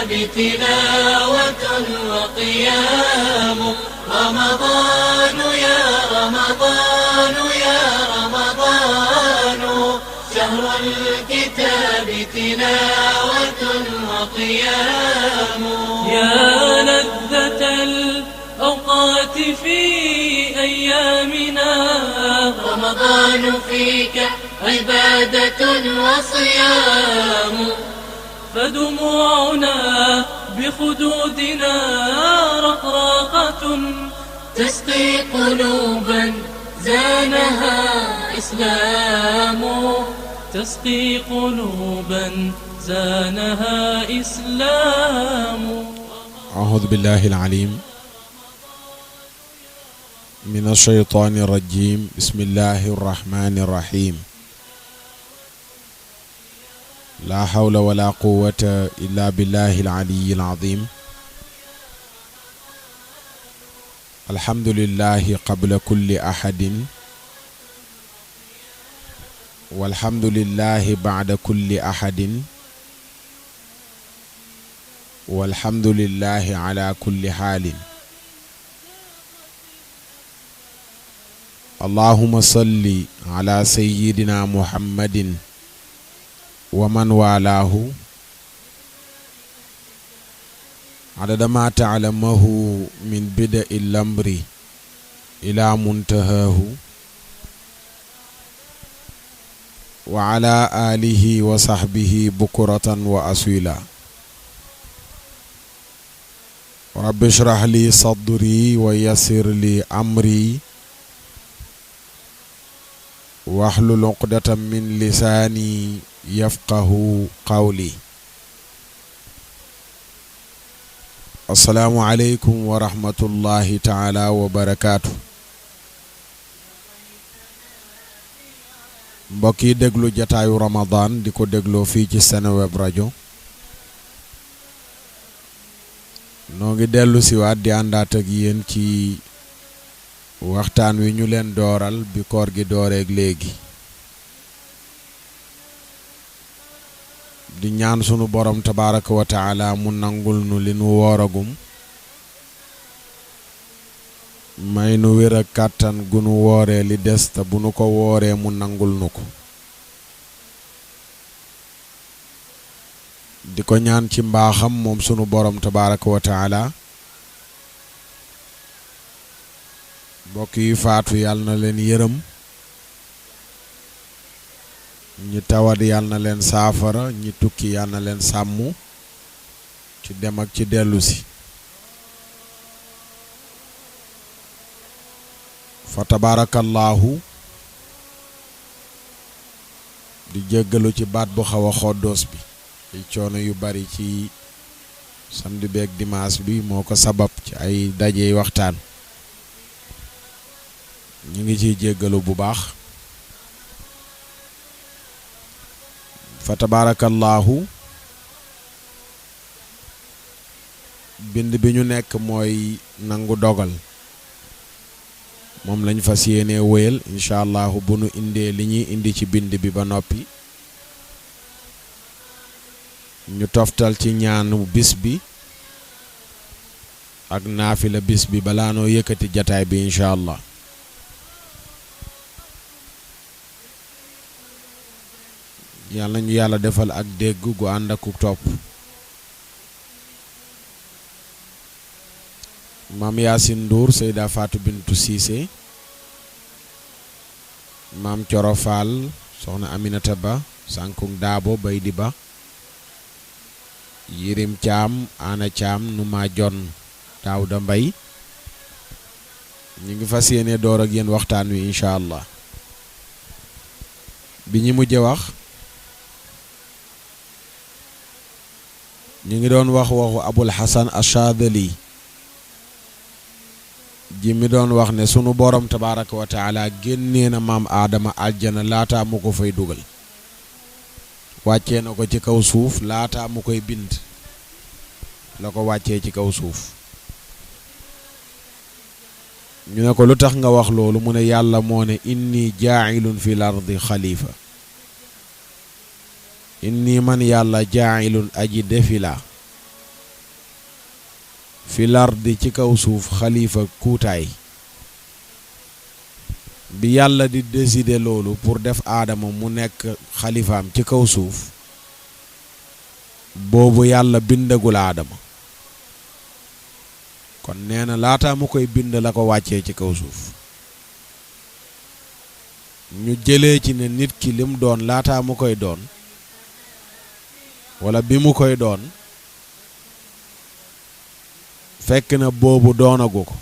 الكتاب تلاوة وقيام رمضان يا رمضان يا رمضان شهر الكتاب تلاوة وقيام يا لذة الأوقات في أيامنا رمضان فيك عبادة وصيام فدموعنا بخدودنا رقراقة تسقي قلوبا زانها إسلام تسقي قلوبا زانها إسلام. أعوذ بالله العليم من الشيطان الرجيم. بسم الله الرحمن الرحيم. لا حول ولا قوة إلا بالله العلي العظيم. الحمد لله قبل كل أحد والحمد لله بعد كل أحد والحمد لله على كل حال. اللهم صل على سيدنا محمد ومن والاه عدد ما تعلمه من بدء الأمر إلى منتهاه وعلى آله وصحبه بكرة وأصيلا. رب اشرح لي صدري ويسر لي أمري واحلل عقدة من لساني يفقه قولي. السلام عليكم ورحمة الله تعالى وبركاته. mbokk yi déglu jataayu Ramadan di ko dégloo fii ci Seneweb rajo noo ngi dellu siwaat di àndaat ak yéen ci waxtaan wi ñu leen dooral bi koor gi dooreeg léegi di ñaan sunu borom tabaraka wa taala mu nangul nu li nu wooragum may nu wér ak kàttan gu nu wooree li des te bu nu ko wooree mu nangul nu ko di ko ñaan ci mbaaxam moom sunu borom tabaraka wa taala mbokk yi faatu yàlla na leen yërëm ñi tawat yàlla na leen saafara ñi tukki yàlla na leen sàmm ci dem ak ci dellu si fa tabaarakallaahu di jéggalu ci baat bu xaw a xoddoos bi ay coono yu bari ci samedi beeg dimanche bi moo ko sabab ci ay daje waxtaan ñu ngi ciy jéggalu bu baax fa tabaarakallaahu bind bi ñu nekk mooy nangu dogal moom lañ fas yéenee wéyal incha allahu bu nu indee li ñuy indi ci bind bi ba noppi ñu toftal ci ñaanu bis bi ak naafila bis bi balaa noo yëkkati jataay bi incha allah yàlla ñu yàlla defal ak dégg gu ànd ak topp. maam Yaasin Ndour Seyda Fatou Bintou Cissé maam Coro Fall soxna Aminata Ba Sankung Daabo Baydi Ba Yirim Caam Ana Caam Numa Jon Daawda Mbay ñu ngi fas yéene door ak yéen waxtaan wi incha allah bi ñu mujje wax ñu ngi doon wax waxu Abul Hasan Ash-Shadhili ji mi doon wax ne sunu borom tabaraka wa taala génnee na maam aadama aljana laataa mu ko fay dugal wàccee na ko ci kaw suuf laataa mu koy bind la ko wàccee ci kaw suuf ñu ne ko lu tax nga wax loolu mu ne yàlla moo ne inni jaa'ilun fil ardi xalifa inni man yàlla jaa'ilun aji defi la fi lardi ci kaw suuf xalifa kuutaay bi yàlla di décider loolu pour def aadama mu nekk xalifaam ci kaw suuf boobu yàlla bindagul aadama kon nee na laataa mu koy bind la ko wàccee ci kaw suuf ñu jëlee ci ne nit ki lim doon laataa mu koy doon wala bi mu koy doon fekk na boobu doonagu ko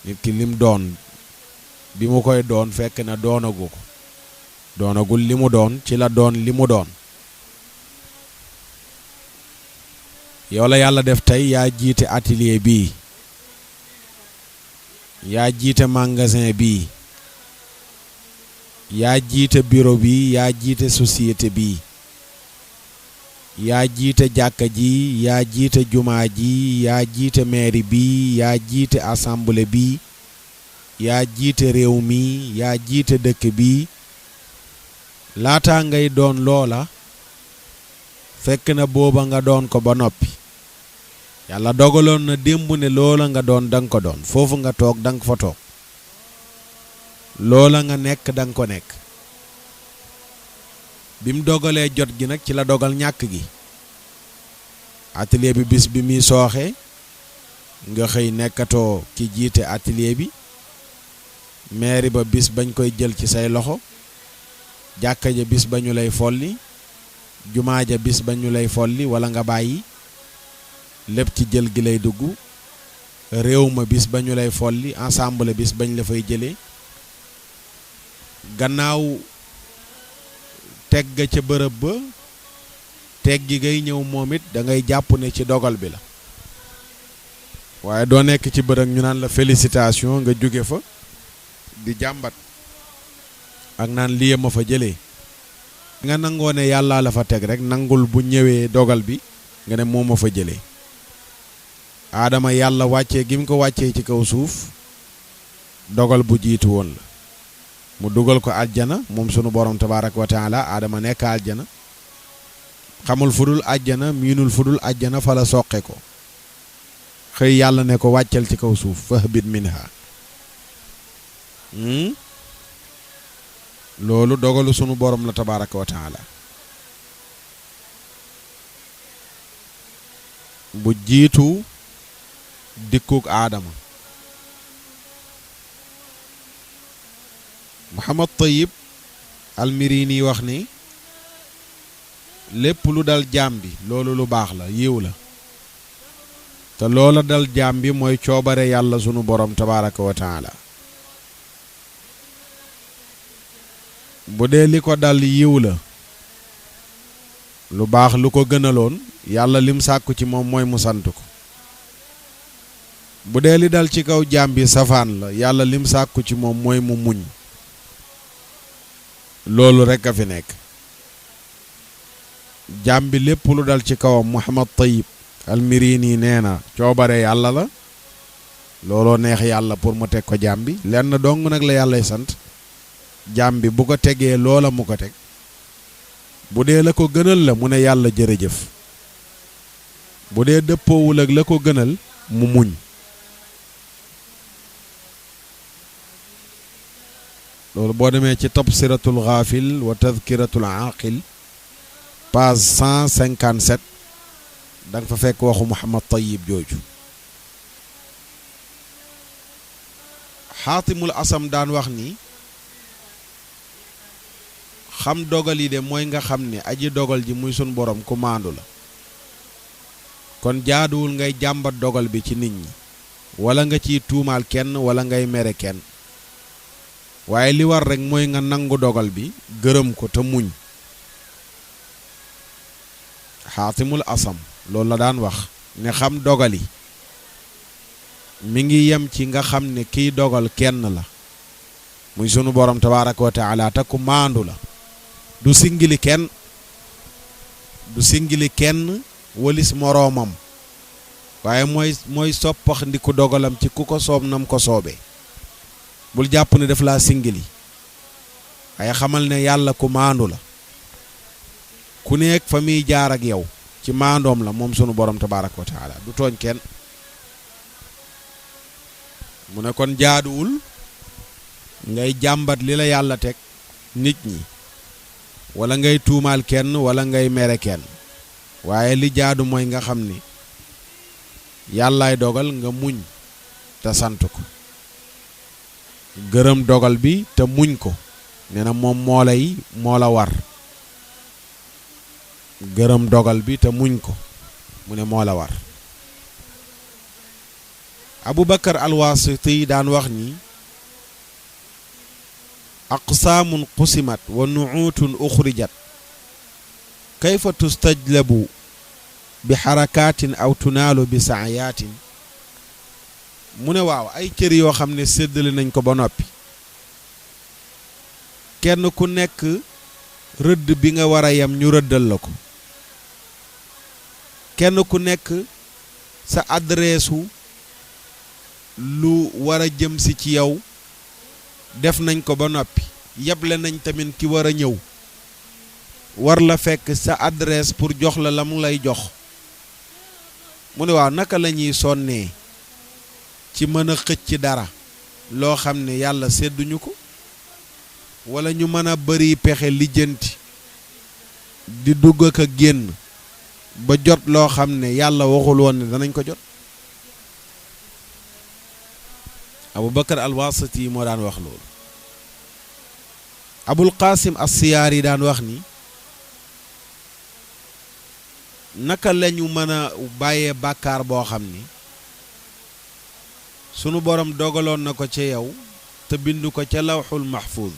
nit ki lim doon bi mu koy doon fekk na doonagu ko doonagul li mu doon ci la doon li mu doon yow la yàlla def tey yaa jiite atelier bii yaa jiite magasin bii yaa jiite bureau bi yaa jiite société bi yaa jiite jàkka ji yaa jiite jumaa ji yaa jiite mairie bi yaa jiite assemblée bi yaa jiite réew mi yaa jiite dëkk bi laata ngay doon loola fekk na booba nga doon ko ba noppi yàlla dogaloon na démb ne loola nga doon danga ko doon foofu nga toog danga fa toog loola nga nekk danga ko nekk bi mu dogalee jot gi nag ci la dogal ñàkk gi atelier bi bis bi muy sooxe nga xëy nekkatoo ki jiite atelier bi mairie ba bis bañ koy jël ci say loxo jàkka ja bis ba ñu lay folli jumaa ja bis ba ñu lay folli wala nga bàyyi lépp ci jël gi lay dugg réew ma bis ba ñu lay folli ensemble bis bañ la fay jëlee gannaaw teg ga ca bërëb ba teg gi ngay ñëw moom it da ngay jàpp ne ci dogal bi la waaye doo nekk ci bërëb ñu naan la félicitation nga jóge fa di jàmbat ak naan lii ma fa jëlee nga nangoo ne yàllaa la fa teg rek nangul bu ñëwee dogal bi nga ne moo ma fa jëlee aadama yàlla wàccee gi mu ko wàccee ci kaw suuf dogal bu jiitu woon la mu dugal ko aljana moom sunu borom tabaaraka wa taala aadama nekk aljana xamul fudul aljana miinul fudul aljana fa la soqe ko xëy yàlla ne ko wàccal ci kaw suuf fahbit minha loolu dogalu sunu borom la tabaaraka wa taala bu jiitu dikkuk aadama Muhammad Tayyib Almirini wax ni lépp lu dal jaam bi loolu lu baax la yiw la te loola dal jaam bi mooy coobare yàlla sunu borom tabaaraka wa taala bu dee li ko dal yiw la lu baax lu ko gënaloon yàlla lim sàkku ci moom mooy mu sant ko bu dee li dal ci kaw jaam bi safaan la yàlla lim sàkku ci moom mooy mu muñ loolu rekk a fi nekk jaam bi lépp lu dal ci kawam Muhammad Tayyib Almirini nee na coobare yàlla la looloo neex yàlla pour mu teg ko jaam bi lenn dong nag la yàllay sant jaam bi bu ko tegee loola mu ko teg bu dee la ko gënal la mu ne yàlla jërëjëf bu dee dëppoowul ak la ko gënal mu muñ loolu boo demee ci tabsiratul gaafil wa tadkiratul aaqil page 157 da nga fa fekk waxu Muhammad Tayyib jooju xaatimul asam daan wax ni xam dogal yi de mooy nga xam ne aji dogal ji muy sun borom ku maandu la kon jaaduwul ngay jàmbat dogal bi ci nit ñi wala nga ciy tuumaal kenn wala ngay mere kenn waaye li war rek mooy nga nangu dogal bi gërëm ko te muñ xaatimul asam loolu la daan wax ne xam dogali mi ngi yem ci nga xam ne kiy dogal kenn la muy sunu borom tabaaraka wa taala te ku maandu la du singili kenn walis moroomam waaye mooy soppax ndiku dogalam ci ku ko soob nam ko soobee bul jàpp ne daf laa singili waaye xamal ne yàlla ku maandu la ku nekk fa muy jaar ak yow ci maandoom la moom sunu borom tabaaraka wa taala du tooñ kenn mu ne kon jaaduwul ngay jàmbat li la yàlla teg nit ñi wala ngay tuumaal kenn wala ngay mere kenn waaye li jaadu mooy nga xam ni yàllaay dogal nga muñ te sant ko gërëm dogal bi te muñ ko nee na moom moo la war gërëm dogal bi te muñ ko mu ne moo la war Abubakar al-Wasiti daan wax ni aqsaamun qusimat wa nu'utun uxrijat kayfa tustajlabu bi xarakaatin aw tunaalu bi saayaatin mu ne waaw ay cër yoo xam ne séddale nañ ko ba noppi kenn ku nekk rëdd bi nga war a yem ñu rëddal la ko kenn ku nekk sa adresse lu war a jëm si ci yow def nañ ko ba noppi yeble nañ tamit ki war a ñëw war la fekk sa adresse pour jox la mu lay jox mu ne waaw naka la ñuy sonnee ci mën a xëcc dara loo xam ne yàlla sedduñu ko wala ñu mën a bari pexe lijjanti di dugg ak a génn ba jot loo xam ne yàlla waxul woon ne danañ ko jot Abubakar al-Wasiti moo daan wax loolu Abul Qasim as-Siyaari daan wax ni naka lañu mën a bàyyee bàkkaar boo xam ni sunu borom dogaloon na ko ca yow te bindu ko ca lawxul mahfuz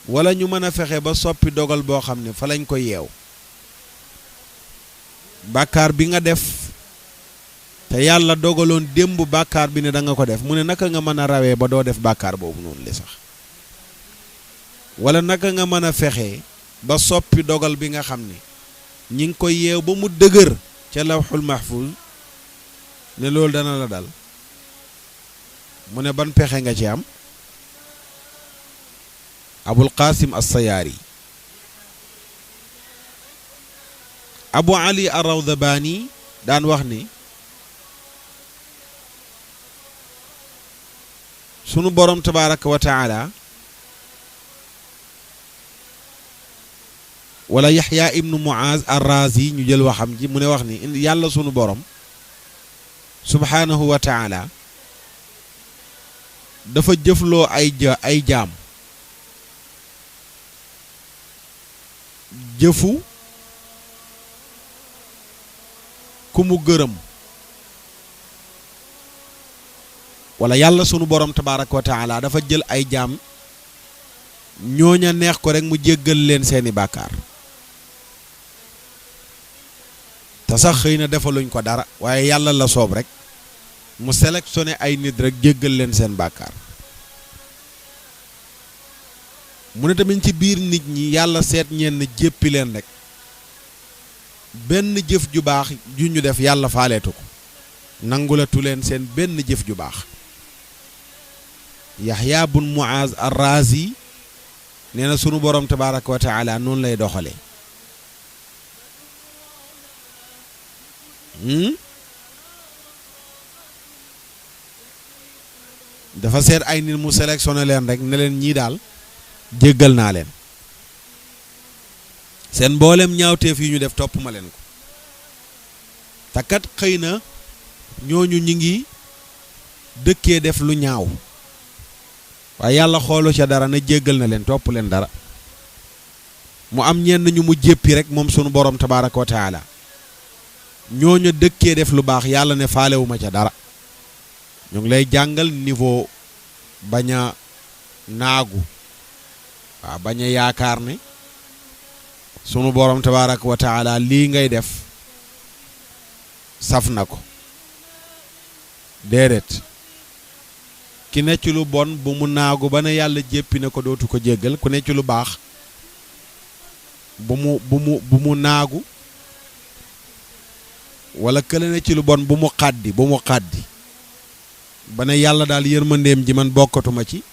wala ñu mën a fexe ba soppi dogal boo xam ne fa lañ ko yeew bàkkaar bi nga def te yàlla dogaloon démb bàkkaar bi ne da nga ko def mu ne naka nga mën a rawee ba doo def bàkkaar boobu noonu li sax wala naka nga mën a fexe ba soppi dogal bi nga xam ne ñi ngi koy yeew ba mu dëgër ca lawxul mahfuz ne loolu dana la dal mu ne ban pexe nga ci am Abul Qasim as-Sayaari Abu Ali ar-Rawdabani daan wax ni sunu borom tabaraka wa taala wala Yaxya ibnu Muaz ar-Razi ñu jël waxam ji mu ne wax ni yàlla sunu borom subhanahu wa taala dafa jëfloo ay jaam jëfu ku mu gërëm wala yàlla sunu borom tabaraka wa taala dafa jël ay jaam ñooña neex ko rek mu jéggal leen seeni bàkkaar te sax xëy na defaluñ ko dara waaye yàlla la soob rek mu sélectionné ay nit rek jéggal leen seen bàkkaar mu ne tamit ci biir nit ñi yàlla seet ñenn jéppi leen rek benn jëf ju baax ju ñu def yàlla faaleetu ko nangulatu leen seen benn jëf ju baax Yaxya bun Muaz ar-Razi nee na sunu borom tabaraka wa taala noonu lay doxalee dafa seet ay nit mu sélectionné leen rek ne leen ñii daal jéggal naa leen seen mboolem ñaawteef yi ñu def topp ma leen ko te kat xëy na ñooñu ñi ngi dëkkee def lu ñaaw waaye yàlla xoolu ca dara na jéggal na leen topp leen dara mu am ñenn ñu mu jéppi rek moom sunu borom tabaraka wa taala ñooñu dëkkee def lu baax yàlla ne faalewuma ca dara ñu ngi lay jàngal niveau bañ a naagu waaw bañ a yaakaar ne sunu borom tabaraka wa taala lii ngay def saf na ko déedéet ki ne ci lu bon bu mu naagu ba ne yàlla jéppi ne ko dootu ko jéggal ku ne ci lu baax bu mu naagu wala kële ne ci lu bon bu mu xàddi ba ne yàlla daal yërmandeem ji man bokkatuma ci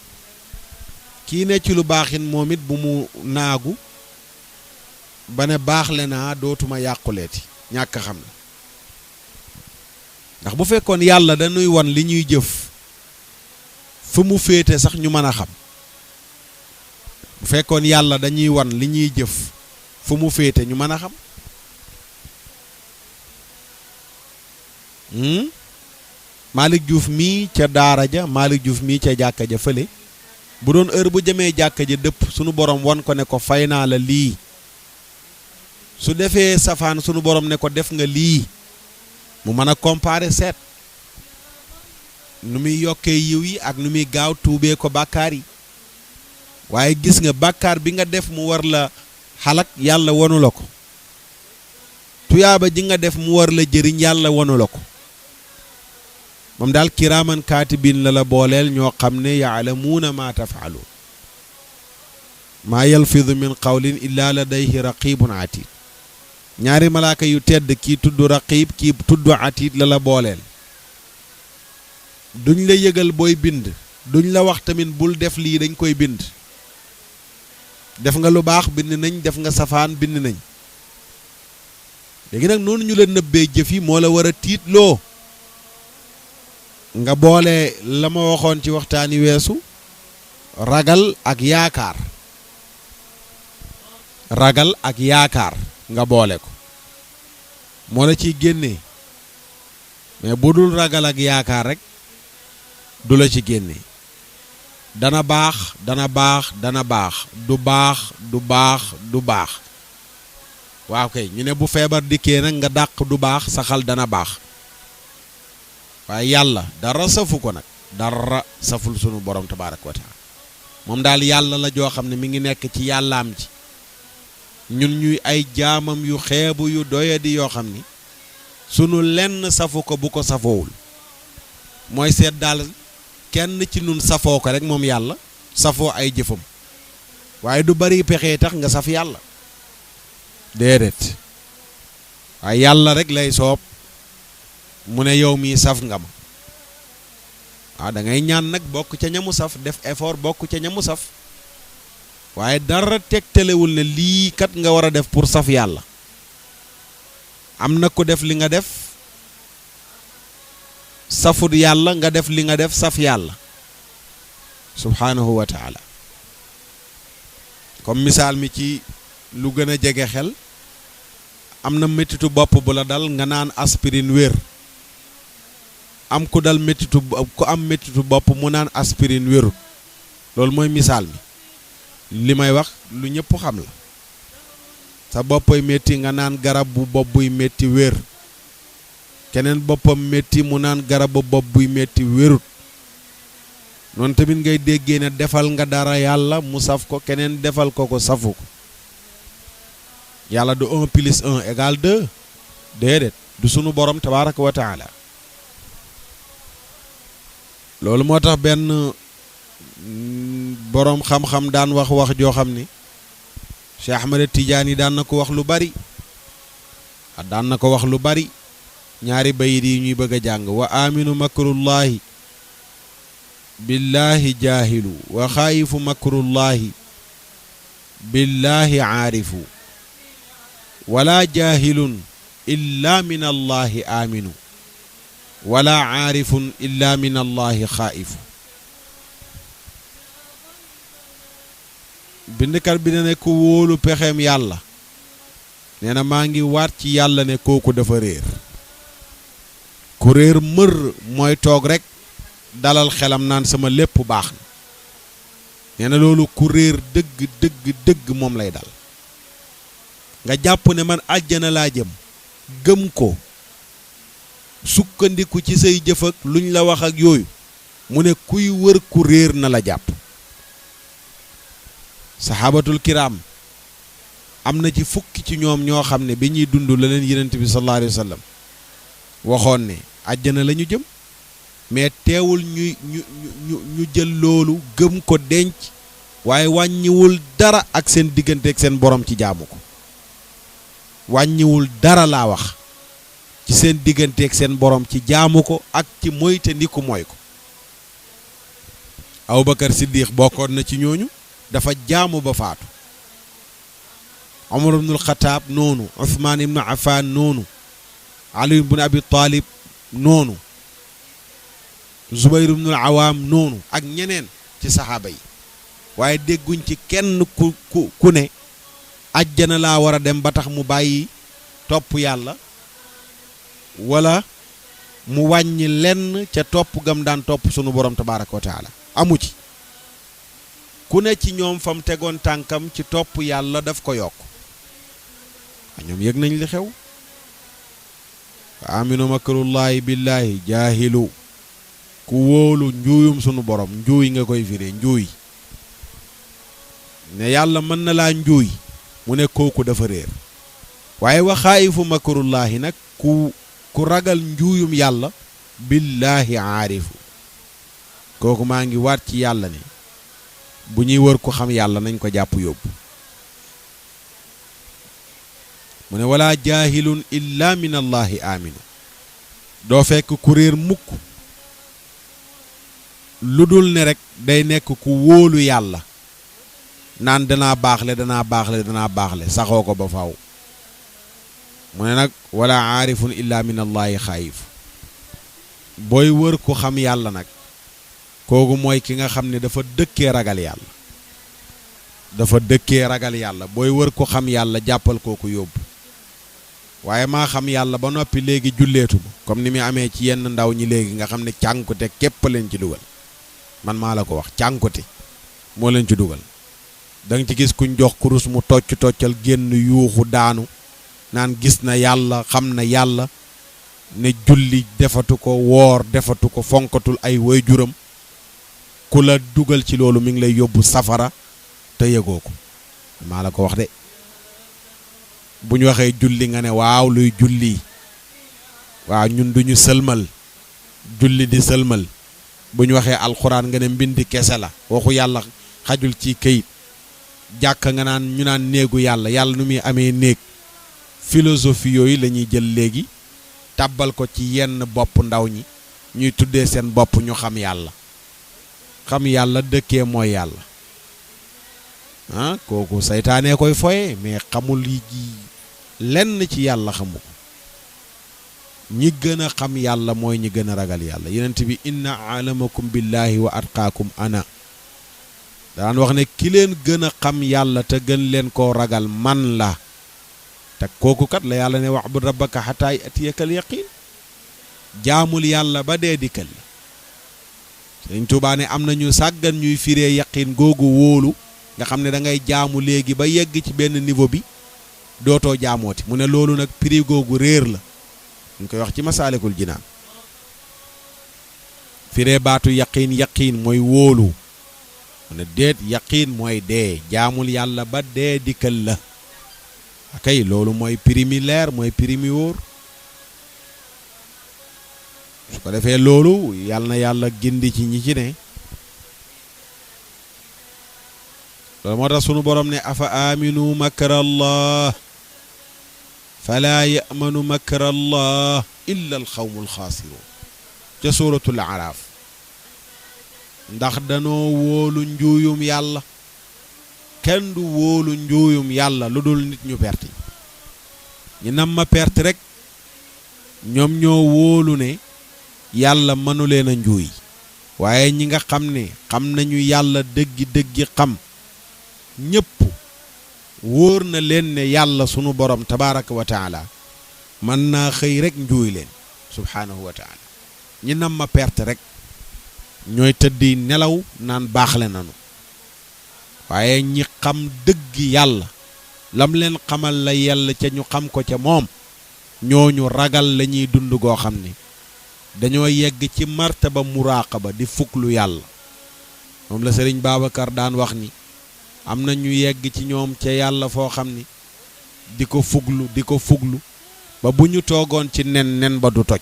kii ne ci lu baaxin moom it bu mu naagu ba ne baaxle naa dootuma yàquleeti ñàkk xam la ndax bu fekkoon yàlla dañuy wan li ñuy jëf fu mu féete sax ñu mën a xam bu fekkoon yàlla dañuy wan li ñuy jëf fu mu féete ñu mën a xam Malick Diouf mii ca daara ja Malick Diouf mii ca jàkka ja fële bu doon heure bu jëmee jàkka ja dëpp sunu borom wan ko ne ko fay naa la lii su defee safaan sunu borom ne ko def nga lii mu mën a comparer seet nu muy yokkee yiw yi ak nu muy gaaw tuubee ko bàkkaar yi waaye gis nga bàkkaar bi nga def mu war la xalak yàlla wanu la ko tuyaaba ji nga def mu war la jëriñ yàlla wanu la ko moom daal kiraaman kaatibin la booleel ñoo xam ne yaalamuuna maa tafaaluun maa yalfidu min qawlin illa ladayhi raqibun atid ñaari malaaka yu tedd kii tudd raqib kii tudd atid la booleel duñ la yëgal booy bind duñ la wax tamit bul def lii dañ koy bind def nga lu baax bind nañ def nga safaan bind nañ léegi nag noonu ñu la nëbbee jëf yi moo la war a tiitloo nga boole la ma waxoon ci waxtaani weesu ragal ak yaakaar nga boole ko moo la ciy génnee mais bu dul ragal ak yaakaar rek du la ci génnee dana baax du baax waaw kay ñu ne bu feebar dikkee nag nga dàq du baax saxal dana baax waaye yàlla dara safu ko nag dara saful sunu borom tabaaraka wa taala moom daal yàlla la joo xam ne mi ngi nekk ci yàllaam ji ñun ñuy ay jaamam yu xeebu yu doyadi yoo xam ni sunu lenn safu ko bu ko safoowul mooy seet daal kenn ci nun safoo ko rek moom yàlla safoo ay jëfam waaye du bari pexe tax nga saf yàlla déedéet waaye yàlla rek lay soob mu ne yow mii saf nga ma waaw da ngay ñaan nag bokk ca ñamu saf def effort bokk ca ñamu saf waaye dara tegtalewul ne lii kat nga war a def pour saf yàlla am na ko def li nga def safut yàlla nga def li nga def saf yàlla subhaanahu wa taala comme misaal mi ci lu gën a jege xel am na mettitu bopp bu la dal nga naan aspirine wér am ku am mettitu bopp mu naan aspirine wérut loolu mooy misaal mi li may wax lu ñëpp xam la sa boppay métti nga naan garab bu bopp buy métti wér keneen boppam métti mu naan garab bu bopp buy métti wérut noonu tamit ngay déggee ne defal nga dara yàlla mu saf ko keneen defal ko safu ko yàlla du 1 plus 1 égale 2 déedéet du sunu borom tabaaraka wa taala loolu moo tax benn boroom xam-xam daan wax joo xam ni Cheikh Ahmed Tidiane daan na ko wax lu bari ñaari bayit yi ñuy bëgg a jàng wa aminu makrullahi billahi jaahilu wa xaayifu makrullahi billahi aarifu wala jaahilun illa min allahi aminu wala aarifun illa min allahi xaa'ifu bindkat bi ne ku wóolu pexeem yàlla nee na maa ngi waat ci yàlla ne kooku dafa réer ku réer mër mooy toog rek dalal xelam naan sama lépp baax na nee na loolu ku réer dëgg moom lay dal nga jàpp ne man àjjana laa jëm gëm ko sukkandiku ci say jëf ak luñ la wax ak yooyu mu ne kuy wër ku réer na la jàpp saxaabatul kiram am na ci fukki ci ñoom ñoo xam ne bi ñuy dund la leen yonent bi sallallahu alayhi wa sallam waxoon ne àjjana la ñu jëm mais teewul ñu jël loolu gëm ko denc waaye wàññiwul dara ak seen diggante ak seen borom ci jaamu ko wàññiwul dara laa wax ci seen diggante ak seen borom ci jaamu ko ak ci moyte ndiku mooy ko Abubakar Siddiq bokkoon na ci ñooñu dafa jaamu ba faatu Umar ibnul Xataab noonu Usmaan ibnu Affaan noonu Ali ibnu Abi Taalib noonu Zubayr ibnul Awaam noonu ak ñeneen ci saxaaba yi waaye dégguñ ci kenn ku ne àjjana laa war a dem ba tax mu bàyyi topp yàlla wala mu wàññi lenn ca topp gam daan topp sunu borom tabaaraka wa taala amu ci ku ne ci ñoom fam tegoon tànkam ci topp yàlla daf ko yokk ñoom yëg nañ li xew aminu makrullahi billahi jaahilu ku wóolu njuuyum sunu borom njuuy nga koy firee njuuy ne yàlla mën na laa njuuy mu ne kooku dafa réer waaye wa xaayifu makrullahi nag ku ragal njuuyum yàlla billahi aarifu kooku maa ngi waat ci yàlla ne bu ñuy wër ko xam yàlla nañ ko jàpp yóbbu mu ne wala jaahilun illa min allahi aminu doo fekk ku réer mukk lu dul ne rek day nekk ku wóolu yàlla naan danaa baaxle saxoo ko ba faaw mu ne nag wala aarifun illa min allahi xaayif booy wër ko xam yàlla nag kooku mooy ki nga xam ne dafa dëkkee ragal yàlla booy wër ko xam yàlla jàppal kooku yóbbu waaye maa xam yàlla ba noppi léegi julleetu ma comme ni muy amee ci yenn ndaw ñi léegi nga xam ne cànkute képp leen ci dugal man maa la ko wax cànkute moo leen ci dugal da nga ci gis kuñ jox kurus mu toccal génn yuuxu daanu naan gis na yàlla xam na yàlla ne julli defatu ko woor defatu ko fonkatul ay waajuram ku la dugal ci loolu mi ngi lay yóbbu safara te yëgoo ko maa la ko wax de bu ñu waxee julli nga ne waaw luy julli waaw ñun duñu sëlmal julli di sëlmal bu ñu waxee alxuraan nga ne mbindi kese la waxu yàlla xajul ci këyit jàkk nga naan ñu naan néegu yàlla nu muy amee néeg philosophie yooyu la ñuy jël léegi tàbbal ko ci yenn bopp ndaw ñi ñuy tuddee seen bopp ñu xam yàlla dëkkee mooy yàlla kooku saytaanee koy foye mais xamul yi lenn ci yàlla xamu ko ñi gën a xam yàlla mooy ñi gën a ragal yàlla yonent bi inna alamakum billahi wa atqaakum ana daan wax ne ki leen gën a xam yàlla te gën leen koo ragal man la te kooku kat la yàlla ne wa'bud rabbaka hatta ya'tiyakal yaqiin jaamul yàlla ba dee dikkal la Sëriñ Tuubaa ne am na ñu sàggan ñuy firee yaqiin googu wóolu nga xam ne da ngay jaamu léegi ba yegg ci benn niveau bi dootoo jaamooti mu ne loolu nag prix googu réer la ñu koy wax ci Masaalikul Jinaan firee baatu yaqiin mooy wóolu mu ne déet yaqiin mooy dee jaamul yàlla ba dee dikkal la akay loolu mooy prix mi leer mooy prix mi wóor su ko defee loolu yàlla na yàlla gindi ci ñi ci ne loolu moo tax sunu borom ne afa aminu makra allah fala yamanu makra allah illa alxawmu alxaasiruun ca suuratul araaf ndax danoo wóolu njuuyum yàlla kenn du wóolu njuuyum yàlla lu dul nit ñu perte ñi nam ma perte rek ñoom ñoo wóolu ne yàlla mënu leen a njuuy waaye ñi nga xam ne xam nañu yàlla dëggi xam ñépp wóor na leen ne yàlla sunu borom tabaaraka wa taala mën naa xëy rek njuuy leen subhaanahu wa taala ñi nam ma perte rek ñooy tëddi nelaw naan baaxle nanu waaye ñi xam dëgg yàlla lam leen xamal la yàlla ca ñu xam ko ca moom ñooñu ragal la ñuy dund goo xam ne dañoo yegg ci martaba muraqaba di fuklu yàlla moom la Sëriñ Babacar daan wax ni am na ñu yegg ci ñoom ca yàlla foo xam ni di ko fuglu ba bu ñu toogoon ci nen ba du toj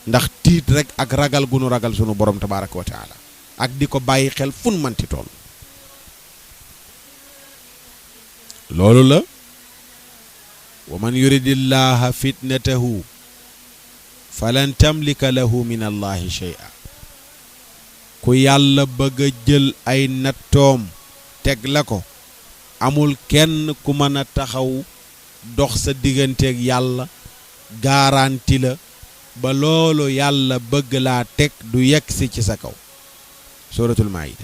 ndax tiit rek ak ragal gu nu ragal sunu borom tabaaraka wa taala ak di ko bàyyi xel fun manti toll loolu la wa man yuridillaha fitnatahu falan tamlika lahu min allahi shay'a ku yàlla bëgg a jël ay nattoom teg la ko amul kenn ku mën a taxaw dox sa digganteeg yàlla garanti la ba loolu yàlla bëgg laa teg du yegsi ci sa kaw. suratul maida.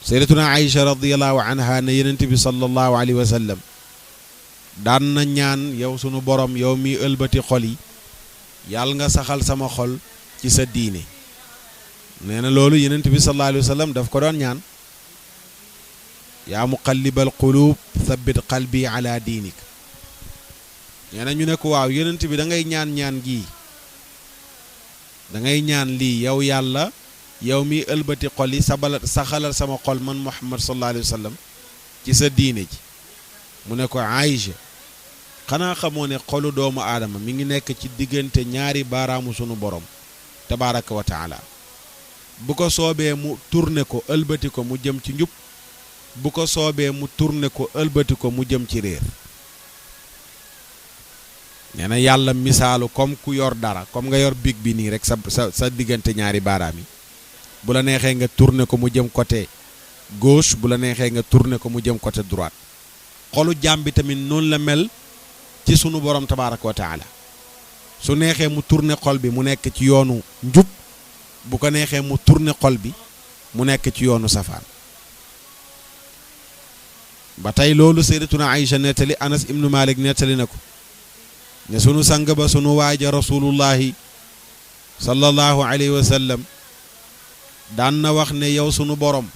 sayyidatuna Aïcha radiyallahu anha ne yonent bi sallallahu alayhi wa sallam daan na ñaan yow sunu borom yow mi ëlbati xol yi yàlla nga saxal sama xol ci sa diine. nee na loolu yonent bi sallallahu alayhi wa sallam daf ko doon ñaan. yaa muqallibal qulub thabbit qalbi ala diinik. nee na ñu ne ko waaw yonent bi da ngay ñaan gii da ngay ñaan lii yow yàlla yow mi ëlbati xol yi saxalal sama xol man Muhammad sallallahu alayhi wa sallam ci sa diine ji. mu ne ko Aïcha xanaa xamoo ne xolu doomu aadama mi ngi nekk ci diggante ñaari baaraamu sunu borom tabaraka wa taala. bu ko soobee mu tourné ko ëlbati ko mu jëm ci njub, bu ko soobee mu tourné ko ëlbati ko mu jëm ci réer. nee na yàlla misaalu comme ku yor dara comme nga yor big bi nii rek sa diggante ñaari baaraam yi. bu la neexee nga tourné ko mu jëm côté gauche, bu la neexee nga tourné ko mu jëm côté droite. xolu jaam bi tamit noonu la mel ci sunu borom tabaraka wa taala. su neexee mu tourné xol bi mu nekk ci yoonu njub, bu ko neexee mu tourné xol bi mu nekk ci yoonu safaan. ba tey loolu sayyidatuna Aïcha nettali, Anas ibnu Malik nettali na ko ne sunu sang ba sunu waaja rasulullahi sallallahu alayhi wa sallam daan na wax ne yow sunu borom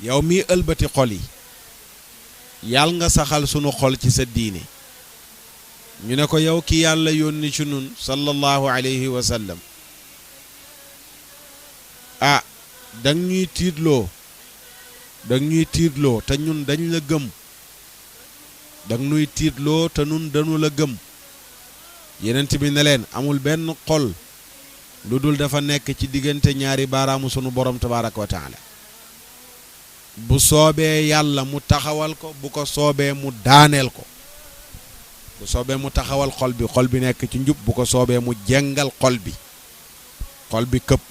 yow mi ëlbati xol yi yàlla nga saxal sunu xol ci sa diine. ñu ne ko yow ki yàlla yónni ci nun sallallahu alayhi wa sallam dang ñuy tiitloo te ñun dañ la gëm. dang ñuy tiitloo te ñun dañu la gëm. yenent bi ne leen amul benn xol lu dul dafa nekk ci diggante ñaari baaraamu sunu borom tabaraka wa taala. bu soobee yàlla mu taxawal ko, bu ko soobee mu daaneel ko. bu soobee mu taxawal xol bi nekk ci njub, bu ko soobee mu jengal xol bi këpp.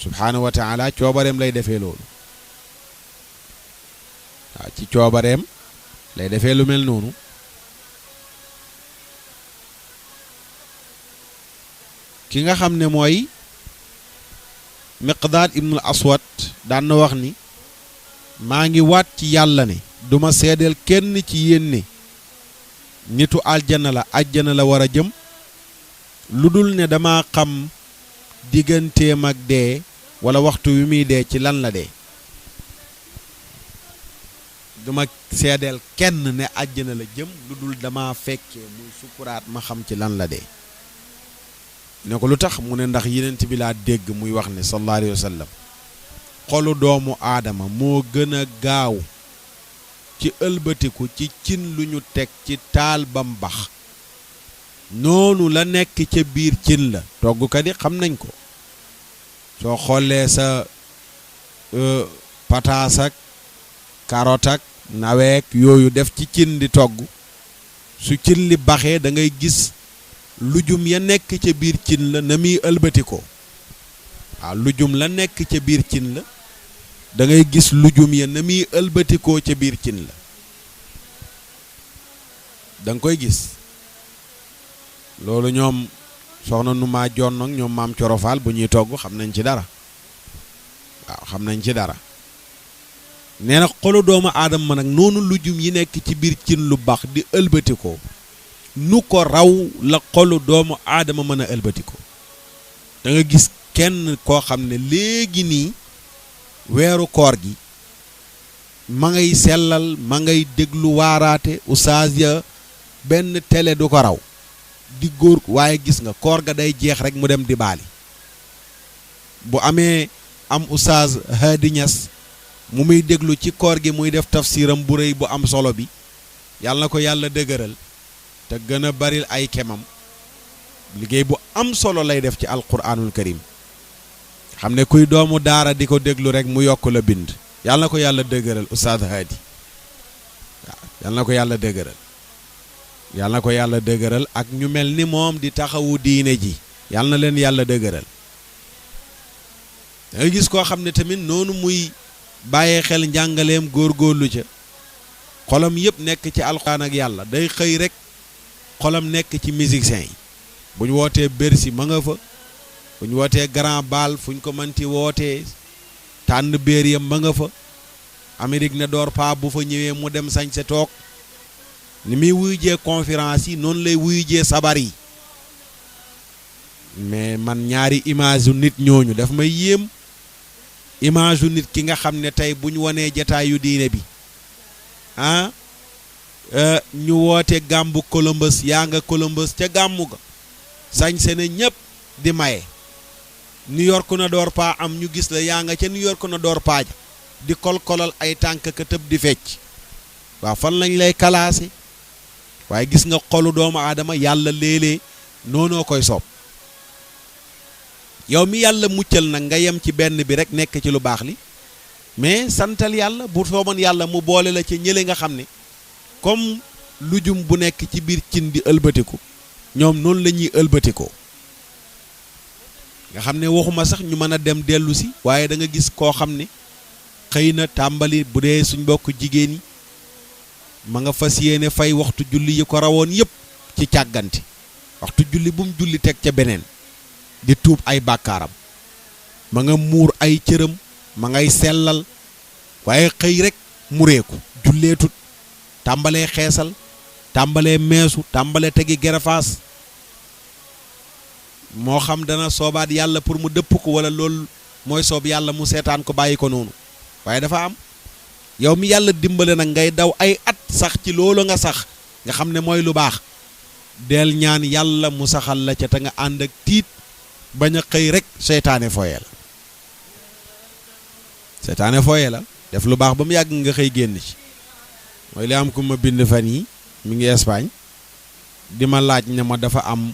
subhaanahu wa taala coobareem lay defee loolu. waaw ci coobareem lay defee lu mel noonu. ki nga xam ne mooy Miqdaad ibnul Aswad daan na wax ni maa ngi waat ci yàlla ne duma seedeel kenn ci yéen ne nitu àjjana la war a jëm lu dul ne dama xam digganteem ak dee wala waxtu wi muy dee ci lan la dee. duma seedeel kenn ne àjjana la jëm lu dul dama fekkee muy sukuraat ma xam ci lan la dee. ne ko lu tax mu ne ndax yenent bi laa dégg muy wax ne sallallahu alayhi wa sallam xolu doomu aadama moo gën a gaaw ci ëlbatiku ci cin lu ñu teg ci taal bam bax. noonu la nekk ca biir cin la. toggkat yi xam nañ ko. soo xoolee sa pataas ak carotte ak naweek yooyu def ci cin di togg, su cin li baxee da ngay gis lujum ya nekk ca biir cin la na muy ëlbatikoo. waaw lujum la nekk ca biir cin la da ngay gis lujum ya na muy ëlbatikoo ca biir cin la da nga koy gis. loolu ñoom soxna nu maa jonn ak ñoom maam corofaal bu ñuy togg xam nañ ci dara. waaw xam nañ ci dara. nee na xolu doomu aadama nag noonu lujum yi nekk ci biir cin lu baax di ëlbatikoo nu ko raw la xolu doomu aadama mën a ëlbatikoo. da nga gis kenn koo xam ne léegi nii weeru koor gi ma ngay sellal ma ngay déglu waaraate oustaz ya benn télé du ko raw di góor, waaye gis nga koor ga day jeex rek mu dem di baali. bu amee am oustaz Hadi Niass mu muy déglu ci koor gi muy def tafsiram bu rëy bu am solo bi, yàlla na ko yàlla dëgëral te gën a baril ay kemam. liggéey bu am solo lay def ci alquranul karim. xam ne kuy doomu daara di ko déglu rek mu yokk la bind. yàlla na ko yàlla dëgëral oustaz Hadi. waaw yàlla na ko yàlla dëgëral. yàlla na ko yàlla dëgëral ak ñu mel ni moom di taxawu diine ji. yàlla na leen yàlla dëgëral. da ngay gis koo xam ne tamit noonu muy bàyyee xel njàngaleem góorgóorlu ca xolam yëpp nekk ci alxuraan ak yàlla day xëy rek xolam nekk ci musiciens yi. bu ñu wootee Bercy ma nga fa bu ñu wootee Grand Bal fu ñu ko mënti wootee tànn béer yam ma nga fa Amérique ne door pa bu fa ñëwee mu dem sañse toog ni muy wuyu jee conférence yi noonu lay wuyu jee sabar yi mais man ñaari image yu nit ñooñu daf may yéem image yu nit ki nga xam ne tey bu ñu wanee jataayu diine bi ñu woote gàmbu Columbus yaa nga Columbus ca gàmmu ga sañse ne ñëpp di maye New York na door paa am ñu gis la yaa nga ca New York na door paa ja di kolkolal ay tànk ka tëb di fecc waaw fan lañ lay kalaase waaye gis nga xolu doomu aadama yàlla léeg-léeg noonoo koy soob yow mi yàlla muccal nag nga yem ci benn bi rek nekk ci lu baax li mais santal yàlla bu sooboon yàlla mu boole la ci ñële nga xam ne comme lujum bu nekk ci biir cin di ëlbatiku ñoom noonu la ñuy ëlbatikoo nga xam ne waxuma sax ñu mën a dem dellu si waaye da nga gis koo xam ne xëy na tàmbali bu dee suñ mbokk jigéen yi ma nga fas yéene fay waxtu julli yi ko rawoon yëpp ci càggante waxtu julli bu mu julli teg ca beneen di tuub ay bàkkaaram ma nga muur ay cëram ma ngay sellal waaye xëy rek mureeku julleetut tàmbalee xeesal tàmbalee meesu tàmbalee tegi gerefaas moo xam dana soobaat yàlla pour mu dëpp ko wala loolu mooy soob yàlla mu seetaan ko bàyyi ko noonu waaye dafa am yow mi yàlla dimbale nag ngay daw ay at sax ci loolu nga sax nga xam ne mooy lu baax del ñaan yàlla mu saxal la ca te nga ànd ak tiit bañ a xëy rek seytaane fooye la seytaane fooye la def lu baax ba mu yàgg nga xëy génn ci mooy li am ku ma bind fan yi mi ngi Espagne di ma laaj ne ma dafa am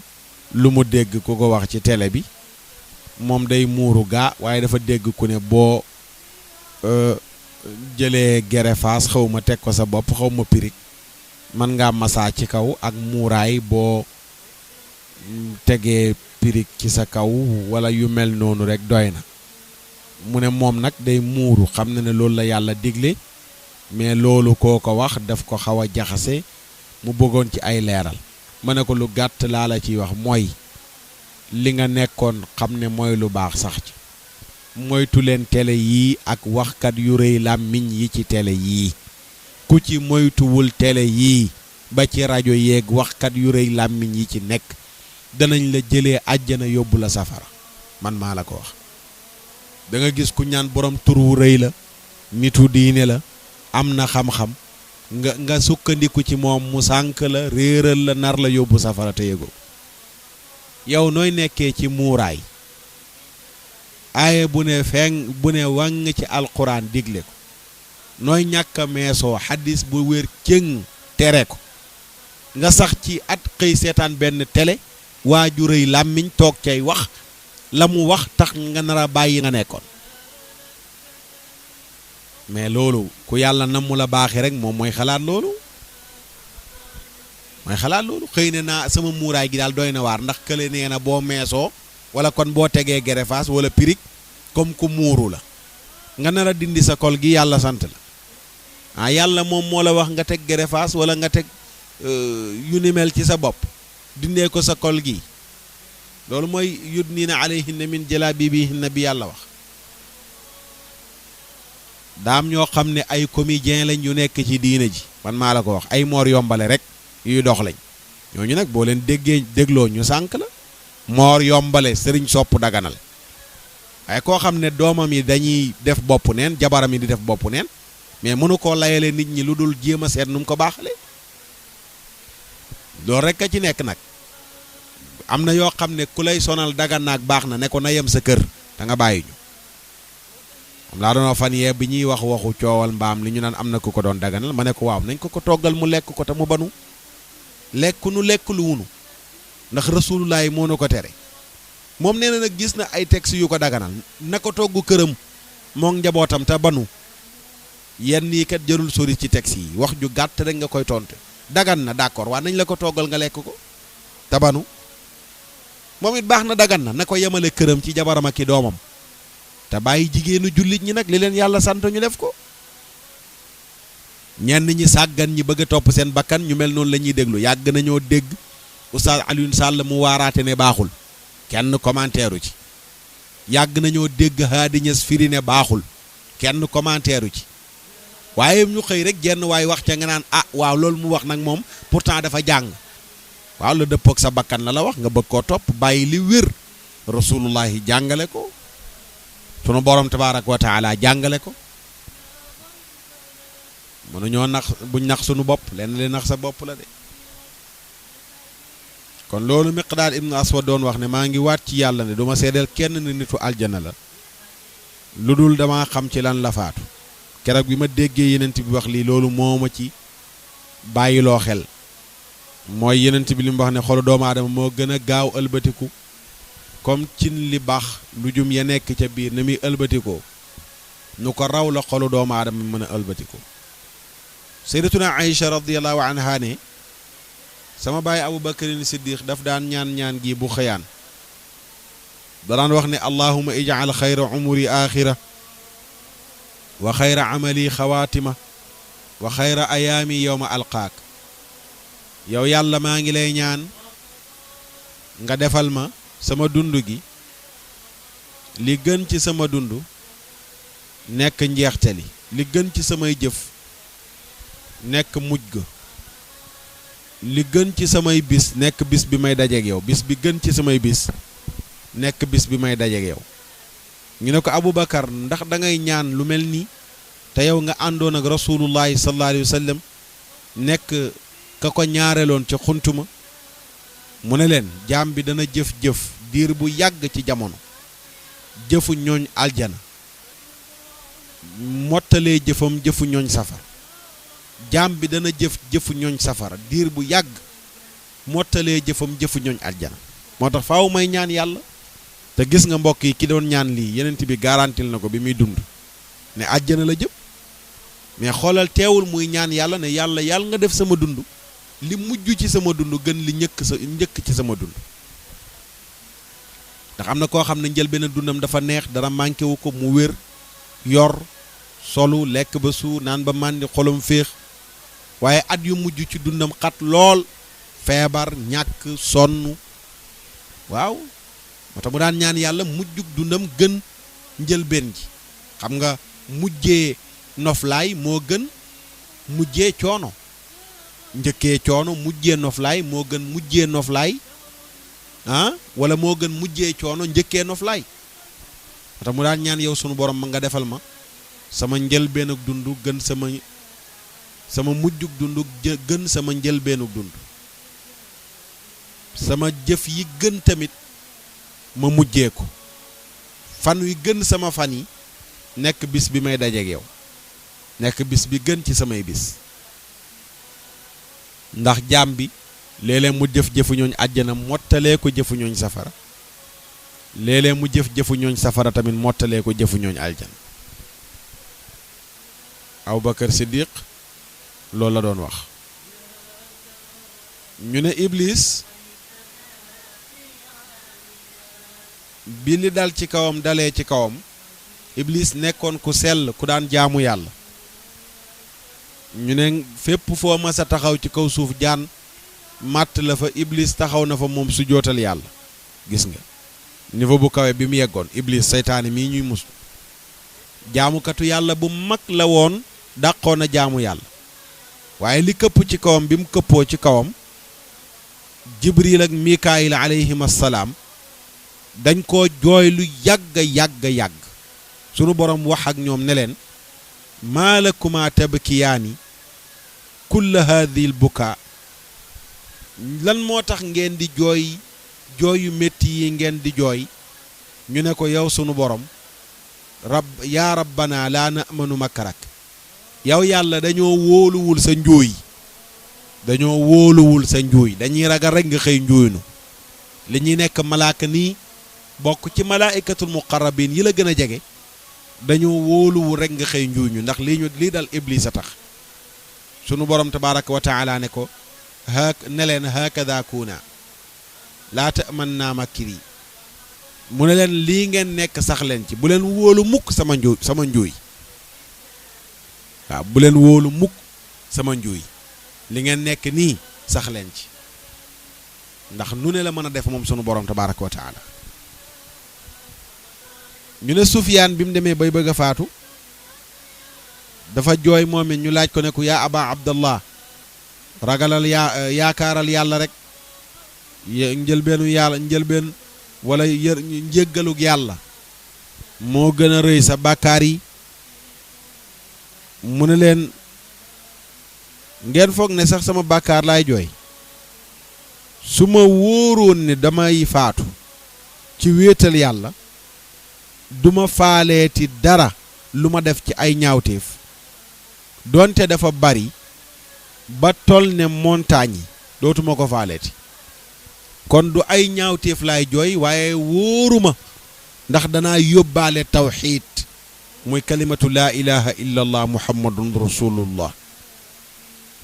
lu mu dégg ku ko wax ci télé bi moom day muuru gaa waaye dafa dégg ku ne boo jëlee gerefaas xaw ma teg ko sa bopp xaw ma pirig mën ngaa masaa ci kaw ak muuraay boo tegee pirig ci sa kaw wala yu mel noonu rek doy na mu ne moom nag day muuru xam na ne loolu la yàlla digle mais loolu koo ko wax daf ko xaw a jaxase mu bëggoon ci ay leeral ma ne ko lu gàtt laa la ciy wax mooy li nga nekkoon xam ne mooy lu baax sax ci moytu leen télé yii ak waxkat yu rëy làmmiñ yi ci télé yii ku ci moytuwul télé yii ba ci rajo yeeg waxkat yu rëy làmmiñ yi ci nekk danañ la jëlee àjjana yóbbu la safara man maa la ko wax da nga gis ku ñaan borom tur wu rëy la nitu diine la am na xam-xam nga sukkandiku ci moom mu sànk la réeral la nar la yóbbu safara te yëgoo yow nooy nekkee ci muuraay aaye bu ne feng bu ne wàng ci alquran digle ko nooy ñàkk a meesoo xaddis bu wér cëng tere ko nga sax ci at xëy seetaan benn télé waa ju rëy làmmiñ toog cay wax la mu wax tax nga nar a bàyyi nga nekkoon mais loolu ku yàlla nam mu la baaxee rek moom mooy xalaat loolu xëy ne naa sama muuraay gi daal doy na waar ndax kële nee na boo meesoo wala kon boo tegee gerefaas wala pirig comme ku muuru la nga nar a dindi sa kol gi yàlla sant la yàlla moom moo la wax nga teg gerefaas wala nga teg yu ni mel ci sa bopp dindee ko sa kol gi loolu mooy yudniina alayhinna min jalaabibihinna bi yàlla wax daam ñoo xam ne ay comédien lañ yu nekk ci diina ji man maa la ko wax ay moor yombale rek yuy dox lañ ñooñu nag boo leen dégloo ñu sànk la moor yombale sëriñ sopp daganal waaye koo xam ne doomam yi dañuy def bopp neen jabaram yi di def bopp neen mais mënu koo layale nit ñi lu dul jéem a seet nu mu ko baaxale loolu rek a ci nekk nag am na yoo xam ne ku lay sonal dagan naag baax na ne ko na yem sa kër da nga bàyyi ñu am laa doon fan yee bi ñuy wax waxu coowal mbaam li ñu naan am na ku ko doon daganal ma ne ko waaw nañ ko toggal mu lekk ko te mu banu lekk lu wunu ndax rasulullah moo na ko tere moom nee na nag gis na ay texte yu ko daganal na ko togg këram moom njabootam te banu yenn yi kat jërul sori ci texte yi wax ju gàtt rek nga koy tontu dagan na d'accord waa nañ la ko toggal nga lekk ko te banu moom it baax na dagan na ko yemale këram ci jabaram ak i doomam te bàyyi jigéenu jullit ñi nag li leen yàlla sant ñu def ko ñenn ñi sàggan ñi bëgg a topp seen bakkan ñu mel noonu la ñuy déglu yàgg nañoo dégg Oustaz Alioune Sall mu waaraate ne baaxul kenn commentaire ci yàgg nañoo dégg Hady Niass firi ne baaxul kenn commentaire ci waaye ñu xëy rek jenn waay wax ca nga naan ah waaw loolu mu wax nag moom pourtant dafa jàng waaw la dëppook sa bakkan la wax nga bëgg koo topp bàyyi li wér rasulullahi jàngale ko sunu borom tabaaraka wa taala jàngale ko mënuñoo nax buñ nax sunu bopp lenn li nax sa bopp la de kon loolu Miqdaad ibnu Aswad doon wax ne maa ngi waat ci yàlla ne duma seedeel kenn ne nitu aljana la lu dul dama xam ci lan la faatu keroog bi ma déggee yenent bi wax lii loolu moo ma ci bàyyiloo xel mooy yenent bi li mu wax ne xolu doomu aadama moo gën a gaaw ëlbatiku comme cin li baax lu jum ya nekk ca biir na muy ëlbatikoo nu ko raw la xolu doomu aadama mën a ëlbatikoo sayyidatuna Aïcha radiyallahu anha ne sama baay Abu Bakrin Siddiq daf daan ñaan gi bu xëyaan da daan wax ne allahumma ij'al xayra umuri axira wa xayra amali xawaatima wa xayra ayaami yowma alqaak yow yàlla maa ngi lay ñaan nga defal ma sama dund gi li gën ci sama dund nekk njeexte li gën ci samay jëf nekk mujj ga li gën ci samay bis nekk bis bi may dajeeg yow bis bi gën ci samay bis nekk bis bi may dajeeg yow ñu ne ko Aboubacar ndax da ngay ñaan lu mel nii te yow nga àndoon ak rasulullahi sallallahu alayhi wa sallam nekk ka ko ñaareeloon ca xuntuma mu ne leen jaam bi dana jëf-jëf diir bu yàgg ci jamono jëfu ñooñ aljana mottalee jëfam jëfu ñooñ safara jaam bi dana jëfu ñooñ safara diir bu yàgg mottalee jëfam jëfu ñooñ aljana moo tax faaw may ñaan yàlla te gis nga mbokk yi ki doon ñaan lii yenent bi garantil na ko bi muy dund ne àjjana la jëm mais xoolal teewul muy ñaan yàlla ne yàlla nga def sama dund li mujj ci sama dund gën li njëkk ci sama dund ndax am na koo xam ne njëlbéen dundam dafa neex dara manqué wu ko mu wér yor solu lekk ba suur naan ba màndi xolum féex waaye at yu mujj ci dundam xat lool feebar ñàkk sonn waaw moo tax mu daan ñaan yàlla mujjug dundam gën njëlbéen ji xam nga mujjee noflaay moo gën mujjee coono njëkkee coono mujjee noflaay moo gën mujjee noflaay wala moo gën mujjee coono njëkkee noflaay moo tax mu daan ñaan yow sunu borom ma nga defal ma sama njëlbeenug dund gën sama mujjug dund gën sama njëlbeenug dund sama jëf yi gën tamit ma mujjee ko fan wi gën sama fan yi nekk bis bi may dajeeg yow nekk bis bi gën ci samay bis ndax jaam bi léeg-léeg mu jëf-jëfu ñooñ àjjana mottalee ko jëfu ñooñ safara léeg-léeg mu jëf-jëfu ñooñ safara tamit mottalee ko jëfu ñooñ aljana Aboubacar Siddiq loolu la doon wax ñu ne Iblis bi li dal ci kawam dalee ci kawam Iblis nekkoon ku sell ku daan jaamu yàlla ñu ne fépp foo mas a taxaw ci kaw suuf jaan màtt la fa Iblis taxaw na fa moom su jootal yàlla gis nga niveau bu kawe bi mu yeggoon Iblis seytaane mii ñuy mus jaamukatu yàlla bu mag la woon dàqoon a jaamu yàlla waaye li këpp ci kawam bi mu këppoo ci kawam Jibril ak Mikaayil alayhim assalaam dañ koo jooy lu yàgg sunu borom wax ak ñoom ne leen maa lakuma tabkiyaani kulla haadihi l bukaa lan moo tax ngeen di jooy yu métti yi ngeen di jooy ñu ne ko yow sunu borom yaa rabbana laa namanu makarak yow yàlla dañoo wóoluwul sa njuuy dañuy ragal rek nga xëy njuuynu li ñuy nekk malaaka nii bokk ci malaa'ikatul muqarrabin yi la gën a jege dañoo wóoluwul rek nga xëy njuuyñu ndax lii dal Iblis a tax sunu borom tabaraka wa taala ne ko ne leen hakada kuuna laa tamanna makiri mu ne leen lii ngeen nekk sax leen ci bu leen wóolu mukk sama njuuy waaw bu leen wóolu mukk sama njuuy li ngeen nekk nii sax leen ci ndax nu ne la mën a def moom sunu borom tabaaraka wa taala. ñu ne Sufyaan bi mu demee bay bëgg a faatu dafa jooy moom it ñu laaj ko ne ko yaa aba abdallah ragalal yaakaaral yàlla rek njëlbeen wala njéggalug yàlla moo gën a rëy sa bàkkaar yi. mu ne leen ngeen foog ne sax sama bàkkaar laay jooy su ma wóoroon ne damay faatu ci wéetal yàlla duma faaleeti dara lu ma def ci ay ñaawteef doonte dafa bari ba tol ne montagne yi dootuma ko faaleeti kon du ay ñaawteef laay jooy waaye wóoruma ndax danaa yóbbaale tawxiid muy kalimatu laa ilaha illa allah muhammadun rasulullah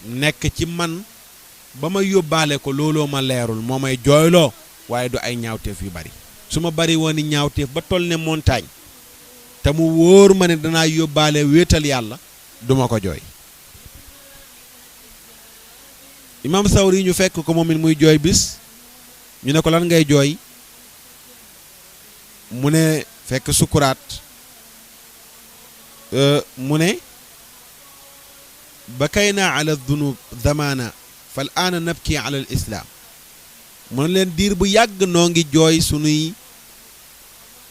nekk ci man ba ma yóbbaale ko looloo ma leerul moo may jooyloo waaye du ay ñaawteef yu bari su ma bari woon ni ñaawteef ba toll ne montagne te mu wóor ma ne danaa yóbbaale wéetal yàlla duma ko jooy. Imam Sawri ñu fekk ko moom it muy jooy bis ñu ne ko lan ngay jooy mu ne fekk sukuraat mu ne bakayna ala dunub zamana fal aana nabki ala al islaam mu ne leen diir bu yàgg noo ngi jooy sunuy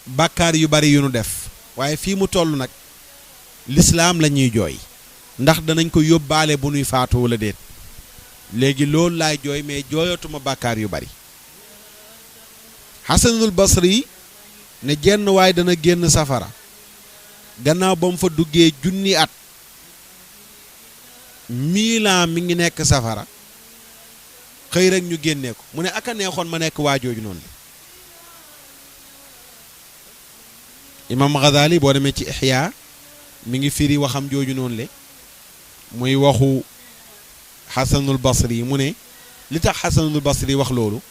bàkkaar yu bari yu nu def waaye fii mu toll nag lislaam la ñuy jooy ndax danañ ko yóbbaale bu nuy faatu wala déet léegi loolu laay jooy mais jooyatuma bàkkaar yu bari. Xasanul Basri ne jenn waay dana génn safara gannaaw ba mu fa duggee junni at 1000 ans mi ngi nekk safara xëy rek ñu génnee ko mu ne aka neexoon ma nekk waajooju noonu. Imam Ghazali boo demee ci Ihya mi ngi firi waxam jooju noonu le muy waxu Xasanul Basri mu ne li tax Xasanul Basri wax loolu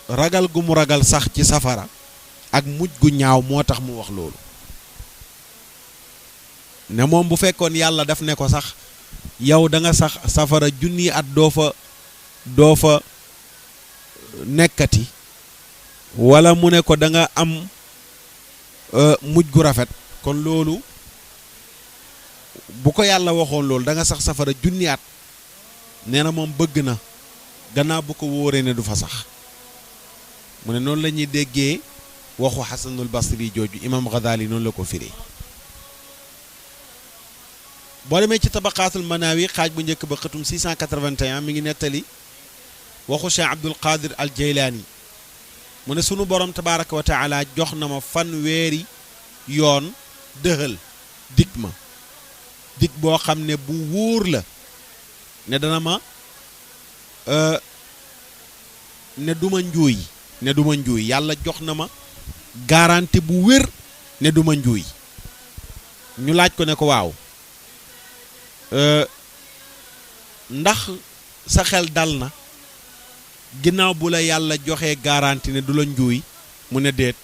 ragal gu mu ragal sax ci safara ak mujj gu ñaaw moo tax mu wax loolu ne moom bu fekkoon yàlla daf ne ko sax yow da nga sax safara junni at doo fa nekkati wala mu ne ko da nga am mujj gu rafet kon loolu bu ko yàlla waxoon loolu da nga sax safara junni at nee na moom bëgg na gannaaw bu ko wóoree ne du fa sax mu ne noonu la ñuy déggee waxu Xasanul Basri jooju Imam Ghazali noonu la ko firee. boo demee ci tabaqaatul manaawi xaaj bu njëkk ba xëtum 681 mi ngi nettali waxu Cheikh Abdul Qadir al Jaylaani mu ne sunu borom tabaaraka wa taala jox na ma fanweeri yoon dëxal dig ma dig boo xam ne bu wóor la ne dana ma ne duma njuuy yàlla jox na ma garantie bu wér ne duma njuuy ñu laaj ko ne ko waaw ndax sa xel dal na ginnaaw bu la yàlla joxee garantie ne du la njuuy mu ne déet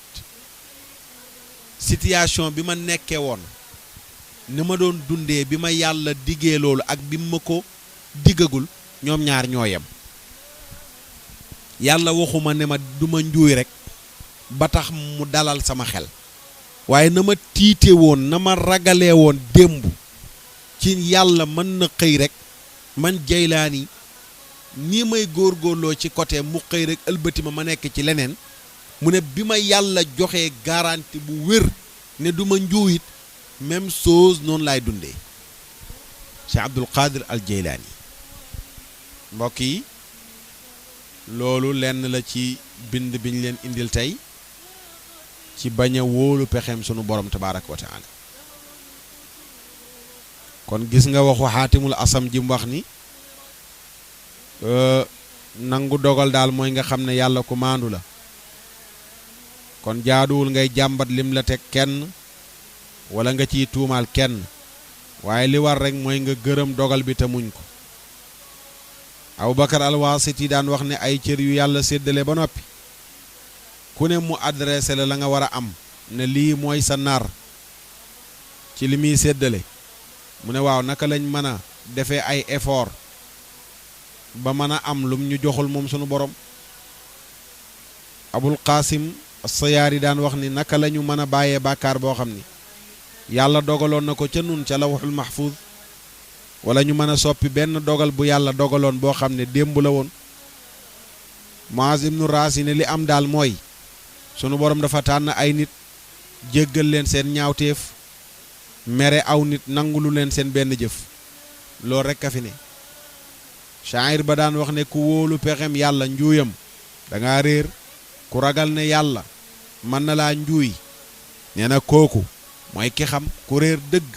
situation bi ma nekkee woon ni ma doon dundee bi ma yàlla diggee loolu ak bi ma ko diggagul ñoom ñaar ñoo yem yàlla waxuma ne ma duma njuuy rek ba tax mu dalal sama xel waaye na ma tiite woon na ma ragalee woon démb ci yàlla mën na xëy rek man Jaylaani nii may góorgóorloo ci côté mu xëy rek ëlbati ma nekk ci leneen mu ne bi ma yàlla joxee garantie bu wér ne du ma njuuyit même chose noonu laay dundee Cheikh Abdul Qadir al Jaylaani mbokk yi loolu lenn la ci bind bi ñu leen indil tey ci bañ a wóolu pexeem sunu borom tabaaraka wa taala kon gis nga waxu xaatimul asam ji mu wax ni nangu dogal daal mooy nga xam ne yàlla ku maandu la kon jaaduwul ngay jàmbat lim la teg kenn wala nga ciy tuumaal kenn waaye li war rek mooy nga gërëm dogal bi te muñ ko Abubakar al-Wasiti daan wax ne ay cër yu yàlla séddale ba noppi ku ne mu adressé la nga war a am ne lii mooy sa nar ci li muy séddale mu ne waaw naka lañ mën a defee ay effort ba mën a am lum ñu joxul moom sunu borom Abul Qasim as-Sayaari daan wax ni naka la ñu mën a bàyyee bàkkaar boo xam ni yàlla dogaloon na ko ca nun ca lawhul mahfuz wala ñu mën a soppi benn dogal bu yàlla dogaloon boo xam ne démb la woon. Muaz ibnu Raasi ne li am daal mooy sunu borom dafa tànn ay nit jéggal leen seen ñaawteef mere aw nit nangulu leen seen benn jëf loolu rekk a fi ne. shaa'ir ba daan wax ne ku wóolu pexem yàlla njuuyam danga réer ku ragal ne yàlla mën na laa njuuy nee na kooku mooy ki xam. ku réer dëgg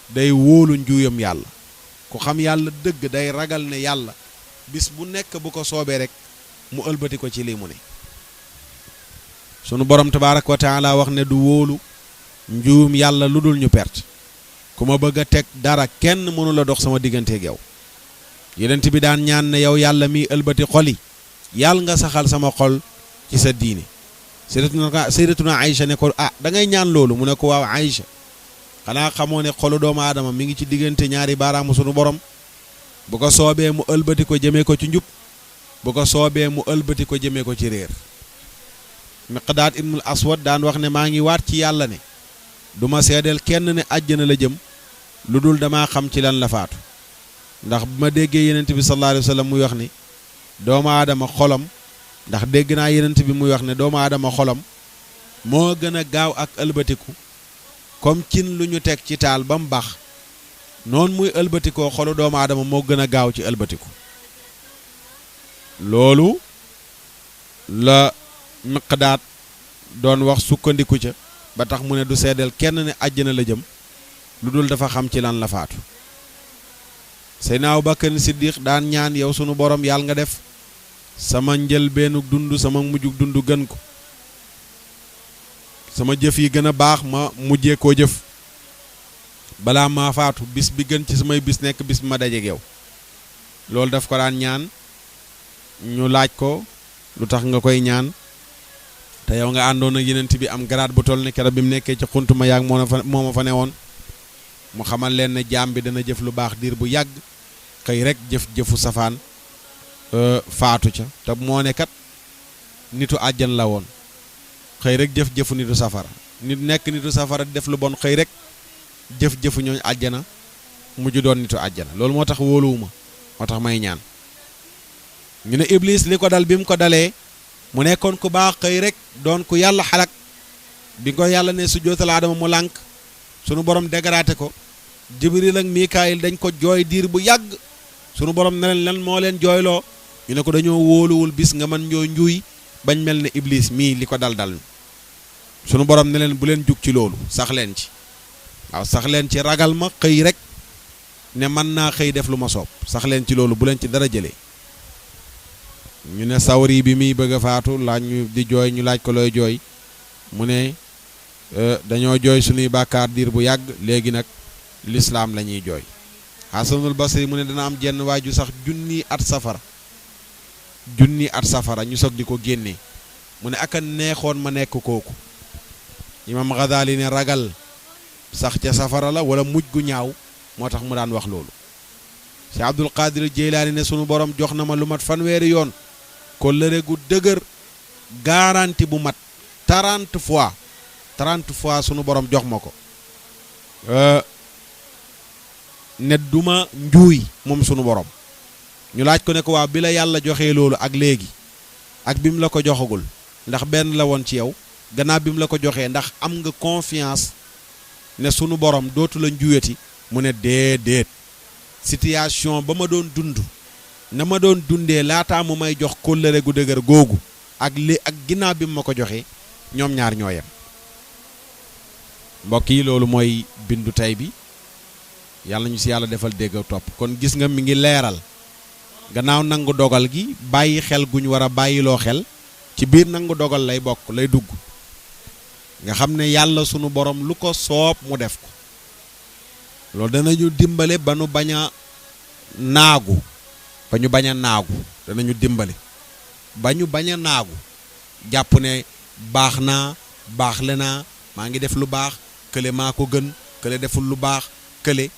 day wóolu njuuyam yàlla. ku xam yàlla dëgg day ragal ne yàlla bis bu nekk bu ko soobee rek mu ëlbati ko ci lii mu ne. sunu borom tabaaraka wa taala wax ne du wóolu njuum yàlla lu dul ñu perte. ku ma bëgg a teg dara kenn mënu la dox sama digganteeg yow. yonent bi daan ñaan ne yow yàlla miy ëlbati xol yi yàlla nga saxal sama xol ci sa diine. sayyidatuna Aïcha ne ko da ngay ñaan loolu mu ne ko waaw Aïcha xanaa xamoo ne xolu doomu aadama mi ngi ci diggante ñaari baaraamu sunu borom. bu ko soobee mu ëlbati ko jëmee ko ci njub bu ko soobee mu ëlbati ko jëmee ko ci réer. Miqdaad ibnul Aswad daan wax ne maa ngi waat ci yàlla ne du ma seedeel kenn ne àjjana la jëm lu dul damaa xam ci lan la faatu. ndax bu ma déggee yenent bi sallallahu alayhi wa sallam muy wax ni doomu aadama xolam ndax dégg naa yenent bi muy wax ne doomu aadama xolam moo gën a gaaw ak ëlbatiku comme cin lu ñu teg ci taal ba mu baax noonu muy ëlbatikoo xolu doomu aadama moo gën a gaaw ci ëlbatiku. loolu la Miqdaad doon wax sukkandiku ca ba tax mu ne du seedeel kenn ne àjjana la jëm lu dul dafa xam ci lan la faatu. Seydina Abubakar Siddiq daan ñaan yow sunu borom yàlla nga def sama njëlbeenu dund sama mujjug dund gën ko sama jëf yi gën a baax ma mujjee koo jëf balaa maa faatu bis bi gën ci samay bis nekk bis bi ma dajeeg yow. loolu daf ko daan ñaan. ñu laaj ko lu tax nga koy ñaan te yow nga àndoon ak yenent bi am garaat bu toll ne keroog bi mu nekkee ci xuntuma yaag moo ma fa ne woon. mu xamal leen ne jaam bi dana jëf lu baax diir bu yàgg xëy rek jëfu safaan faatu ca te moo ne kat nitu àjjan la woon xëy rek jëfu nitu safara nit nekk nitu safara def lu bon xëy rek jëfu ñooñ àjjana mujj doon nitu àjjana. loolu moo tax wóoluwuma moo tax may ñaan. ñu ne Iblis li ko dal bi mu ko dalee mu nekkoon ku baax xëy rek doon ku yàlla xalak bi ko yàlla ne su jootal Aadama mu lànk sunu borom dégradé ko. Jibril ak Mikaayil dañ ko jooy diir bu yàgg sunu borom ne leen lan moo leen jooyloo ñu ne ko dañoo wóoluwul bis nga mën ñoo njuuy bañ mel ne Iblis mii li ko dal sunu borom ne leen bu leen jug ci loolu sax leen ci. waaw sax leen ci ragal ma xëy rek ne mën naa xëy def lu ma soob sax leen ci loolu bu leen ci dara jëlee. ñu ne Sawri bi muy bëgg a faatu laaj ñu di jooy ñu laaj ko looy jooy mu ne dañoo jooy suñuy bàkkaar diir bu yàgg léegi nag lislaam la ñuy jooy. Hasanul Basri mu ne dana am jenn waaju sax junni at safara ñu soog di ko génnee mu ne aka neexoon ma nekk kooku. Imam Ghazali ne ragal sax ca safara la wala mujj gu ñaaw moo tax mu daan wax loolu. Cheikh Abdul Qadir Jeylaani ne sunu borom jox na ma lu mat fanweeri yoon kóllëre gu dëgër garanti bu mat 30 fois sunu borom jox ma ko ne duma njuuy moom sunu borom. ñu laaj ko ne ko waaw bi la yàlla joxee loolu ak léegi ak bi mu la ko joxagul ndax benn la woon ci yow gannaaw bi mu la ko joxee ndax am nga confiance ne sunu borom dootu la njuuyati mu ne déedéet. situation ba ma doon dund na ma doon dundee laataa mu may jox kóllëre gu dëgër googu ak ginnaaw bi mu ma ko joxee ñoom ñaar ñoo yem. mbokk yi loolu mooy bindu tey bi yàlla ñu si yàlla defal dégg topp. kon gis nga mi ngi leeral gannaaw nangu dogal gi bàyyi xel gu ñu war a bàyyiloo xel ci biir nangu dogal lay bokk lay dugg nga xam ne yàlla sunu borom lu ko soob mu def ko. loolu danañu dimbale ba nu bañ a naagu danañu dimbale ba ñu bañ a naagu jàpp ne baax naa baaxle naa maa ngi def lu baax kële maa ko gën kële deful lu baax kële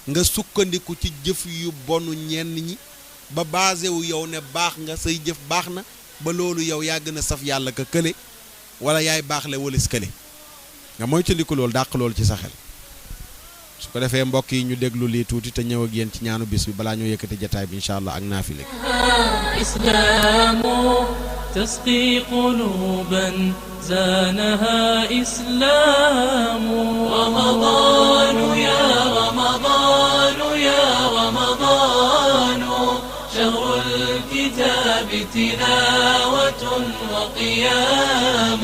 nga sukkandiku ci jëf yu bonu ñenn ñi ba basé wu yow ne baax nga say jëf baax na ba loolu yow yaa gën a saf yàlla ka kële wala yaay baaxle walis kële nga moytandiku loolu dàq loolu ci sa xel su ko defee mbokk yi ñu déglu lii tuuti te ñëw ak yéen ci ñaanu bis bi balaa ñoo yëkkati jataay bi incha allah ak naafile إسلام تسقي قلوبا زانها إسلام رمضان يا رمضان يا رمضان شهر الكتاب تلاوة وقيام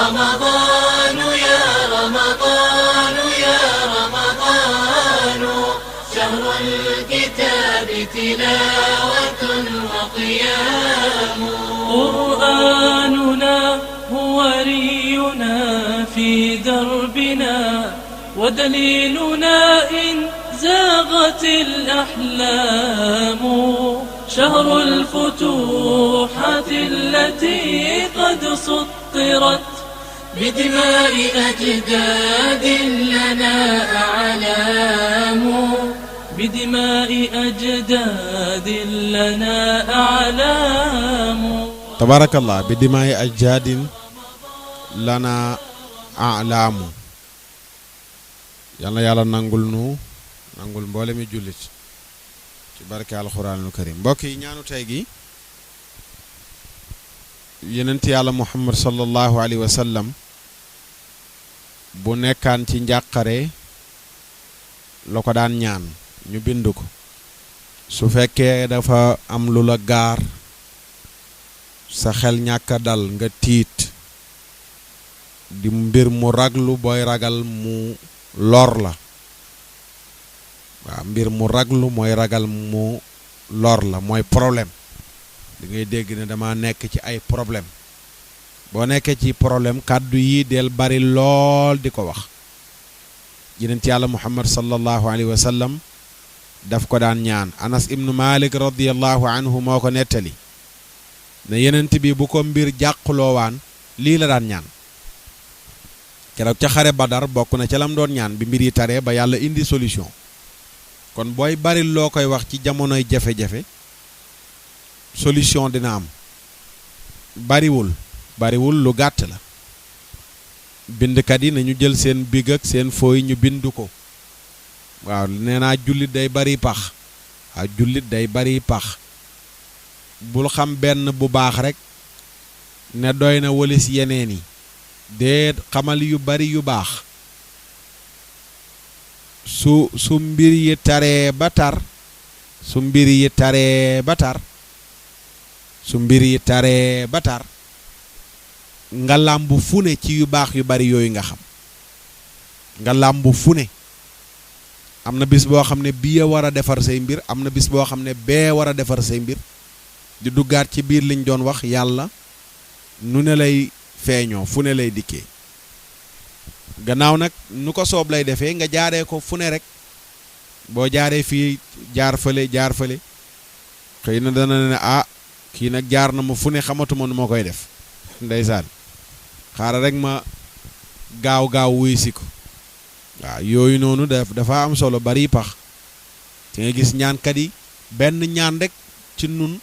رمضان يا رمضان يا رمضان شهر الكتاب تلاوة وقيام قرآننا هو رينا في دربنا ودليلنا إن زاغت الأحلام شهر الفتوحات التي قد سطرت بدماء أجداد لنا أعلام بدماء أجداد لنا أعلام tabarakallah bi dimaay ajjaadin lana alaamu yal na yàlla nangul mboole mi jullit ci barke alxuraanul karim mbokk yi ñaanu tey gi yenent yàlla muhammad sallallahu alayhi wa sallam bu nekkaan ci njàqare la ko daan ñaan ñu bind ko su fekkee dafa am lu la gaar sa xel ñàkk a dal nga tiit di mbir mu raglu booy ragal mu lor la waaw mbir mu raglu mooy ragal mu lor la mooy problème di ngay dégg ne dama nekk ci ay problème boo nekkee ci problème kàddu yi del bari lool di ko wax yenent yàlla muhammad sallallahu alayhi wa sallam daf ko daan ñaan anas ibnu malik radiyallahu anhu moo ko nettali ne yenent bi bu ko mbir jàqloowaan lii la daan ñaan keroog ca xare badar bokk na ca lam doon ñaan bi mbir yi taree ba yàlla indi solution kon booy bari loo koy wax ci jamonoy jafe-jafe solution dina am bariwul lu gàtt la bindkat yi nañu jël seen big ak seen fooy ñu bind ko waaw nee naa jullit day bari pax waaw jullit day bari pax bul xam benn bu baax rek ne doy na walis yeneen yi déet xamal yu bari yu baax su mbir yi taree ba tar su mbir yi taree ba tar nga làmbu fu ne ci yu baax yu bari yooyu nga xam nga làmbu fu ne am na bis boo xam ne bii war a defar say mbir am na bis boo xam ne bee war a defar say mbir di duggaat ci biir liñ doon wax yàlla nu ne lay feeñoo fu ne lay dikkee gannaaw nag nu ko soob lay defee nga jaaree ko fu ne rek boo jaaree fii jaar fële xëy na dana ne kii nag jaar na ma fu ne xamatuma nu ma koy def ndeysaan xaaral rek ma gaaw wuy si ko waaw yooyu noonu dafa am solo bari pax ci nga gis ñaankat yi benn ñaan rek ci nun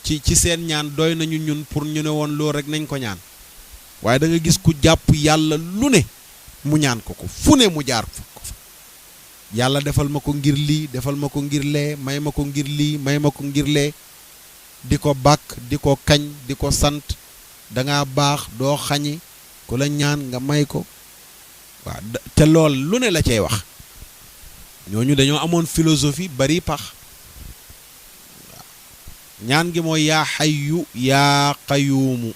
ci seen ñaan doy nañu ñun pour ñu ne woon loolu rek nañ ko ñaan waaye da nga gis ku jàpp yàlla lu ne mu ñaan ko fu ne mu jaar ko fa yàlla defal ma ko ngir lii defal ma ko ngir lee may ma ko ngir lii may ma ko ngir lee di ko bàkk di ko kañ di ko sant danga baax doo xañi ku la ñaan nga may ko waaw te lool lu ne la cay wax ñooñu dañoo amoon philosophie bari pax waaw ñaan gi mooy yaa xayyu yaa qayuumu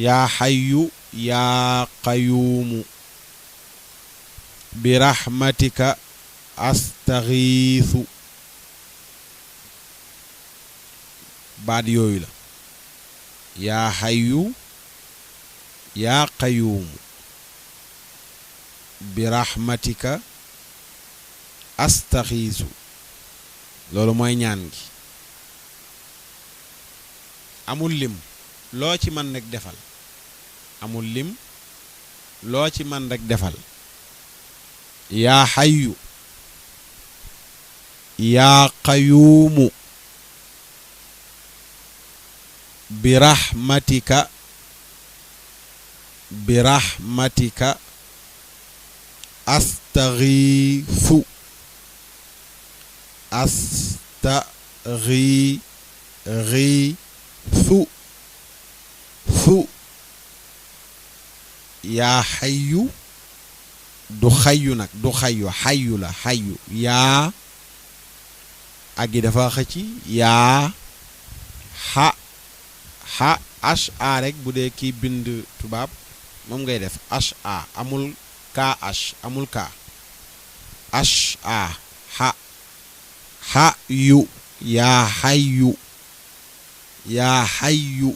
yaa xayyu yaa qayuumu bi raxmatika astaxiisu baat yooyu la yaa xayyu yaa qayuumu bi raxmatika astaxiisu loolu mooy ñaan gi amul lim loo ci man rek defal amul lim loo ci man rek defal yaa xayyu yaa qayuumu birahmatika birahmatika astaghiithu astaghiithu thu yaa xayyu du xayyu nag du xayyu xayyu la xayyu yaa ak gi dafa xëcc yaa xa xa ha rek bu dee kii bind tubaab moom ngay def ha amul ka amul ka ha xa xa yu yaa xayyu yaa xayyu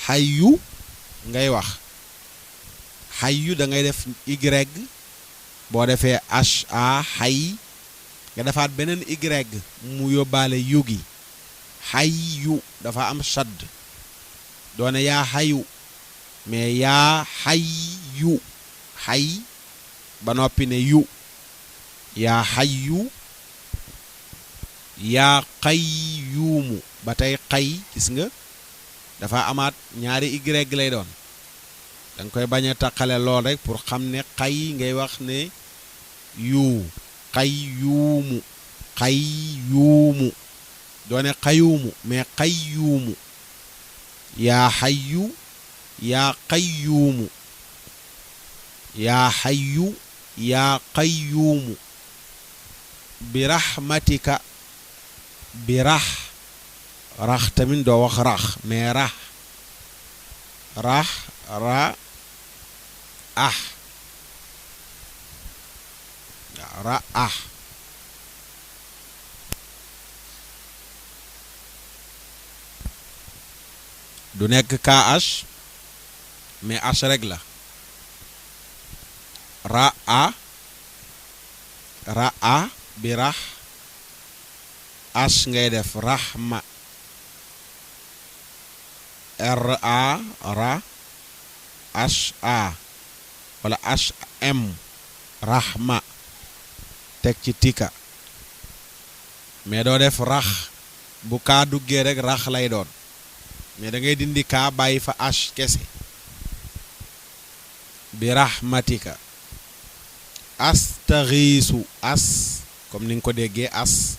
xayyu ngay wax xayyu da ngay def y boo defee ha xay nga defaat beneen y mu yóbbaale yu gi xayyu dafa am shadd doone yaa xayu mais yaa xayyu xay ba noppi ne yu yaa xayyu yaa qayyuumu ba tey xay gis nga dafa amaat ñaari y lay doon danga koy bañ a taqale lool rek pour xam ne xay ngay wax ne yu qayyuumu qayyuumu doone qayyuumu mais qayyuumu yaa xayyu yaa qayyuumu yaa xayyu yaa qayyuumu birahmatika birax rax tamit doo wax rax mais rax ra ra du nekk KH mais H rek la ra bi rax H ngay def raxma ra HA wala HM raxma teg ci tika mais doo def rax bu kaa duggee rek rax lay doon mais da ngay dindi kaa bàyyi fa H kese bi rahmatika astaghiisu as comme ni nga ko déggee as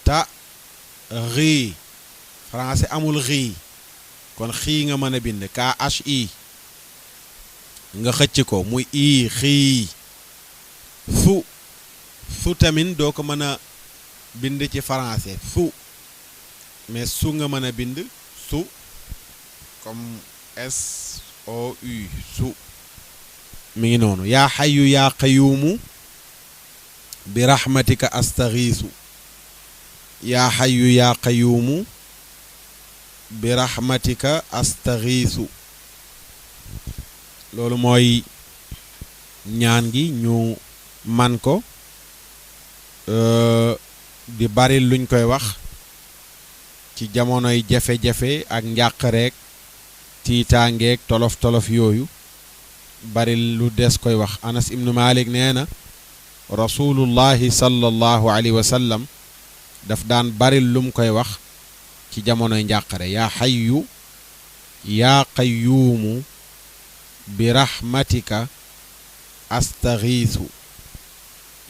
ta ri français amul ri kon xii nga mën a bind kaa hi nga xëcc ko muy i xii fu tamit doo ko mën a bind ci français fu mais su nga mën a bind su comme SOU su mi ngi noonu yaa xayyu yaa qayyuumu bi rahmatika astaghiisu yaa xayyu yaa qayyuumu bi rahmatika astaghiisu loolu mooy ñaan gi ñu man ko di bari luñ koy wax ci jamonoy jafe-jafe ak njàqareek tiitaangeek tolof-tolof yooyu bari lu des koy wax Anas ibnu Malik nee na rasulullahi sallallahu alayhi wa sallam daf daan bari lum koy wax ci jamonoy njàqare yaa xayyu yaa qayyuumu bi rahmatika astaghiisu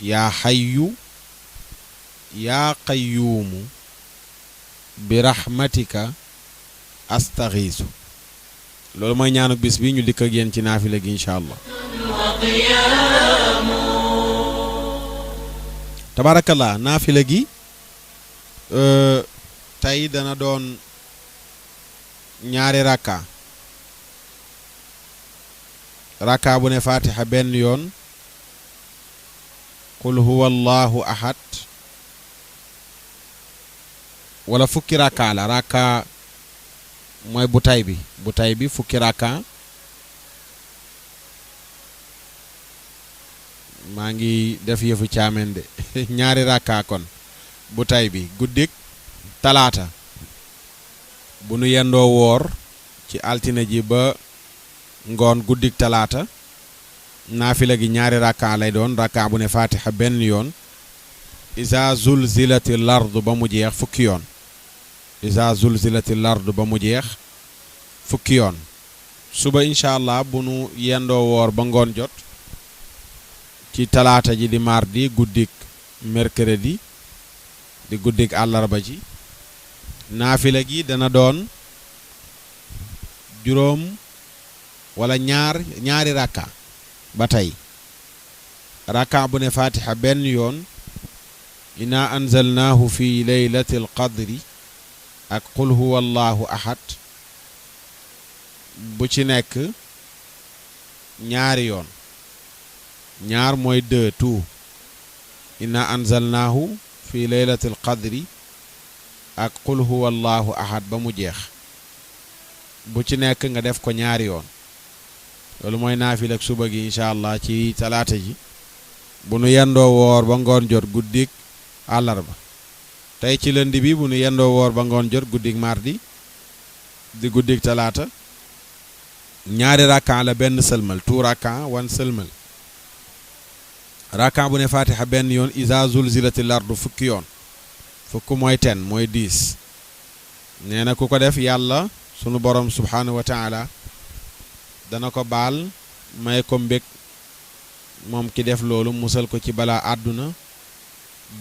yaa xayyu yaa qayyuumu bi rahmatika astaghiisu loolu mooy ñaanu bis bi ñu dikk ak yéen ci naafila gi incha allah tabarakallah naafila gi tey dana doon ñaari rakka bu ne fatiha benn yoon qul huwa allahu ahad wala fukki rakka la rakka mooy bu tay bi fukki rakka maa ngi def yëfu caamen de ñaari rakka kon bu tay bi guddik talaata bu nu yendoo woor ci altine ji ba ngoon guddik talaata naafila gi ñaari rakka lay doon rakka bu ne fatiha benn yoon isa zulzilati lardu ba mu jeex fukki yoon iza zulzilatil ardu ba mu jeex fukki yoon suba incha allah bu nu yendoo woor ba ngoon jot ci talaata ji di mardi guddik mercredi di guddik àllarba ji naafila gi dana doon juróom wala ñaari rakka ba tey rakka bu ne fatiha benn yoon inna anzalnaahu fi laylatil qadri ak qul huwa allahu ahad bu ci nekk ñaari yoon ñaar mooy 2 tout inna anzalnaahu fi laylatil qadri ak qul huwa allahu ahad ba mu jeex bu ci nekk nga def ko ñaari yoon loolu mooy naafila ak suba gi incha allah ci talaata ji bu nu yendoo woor ba ngoon jot guddik àllarba tey ci lundi bi bu nu yendoo woor ba ngoon jot guddik mardi di guddik talaata ñaari rakkan la benn sëlmal tout rakkan wan sëlmal rakkan bu ne fatiha benn yoon iza zulzilatil ardu fukki yoon fukk mooy 10 mooy 10 nee na ku ko def yàlla sunu borom subhanahu wa taala dana ko baal may ko mbég moom ki def loolu musal ko ci balaa àdduna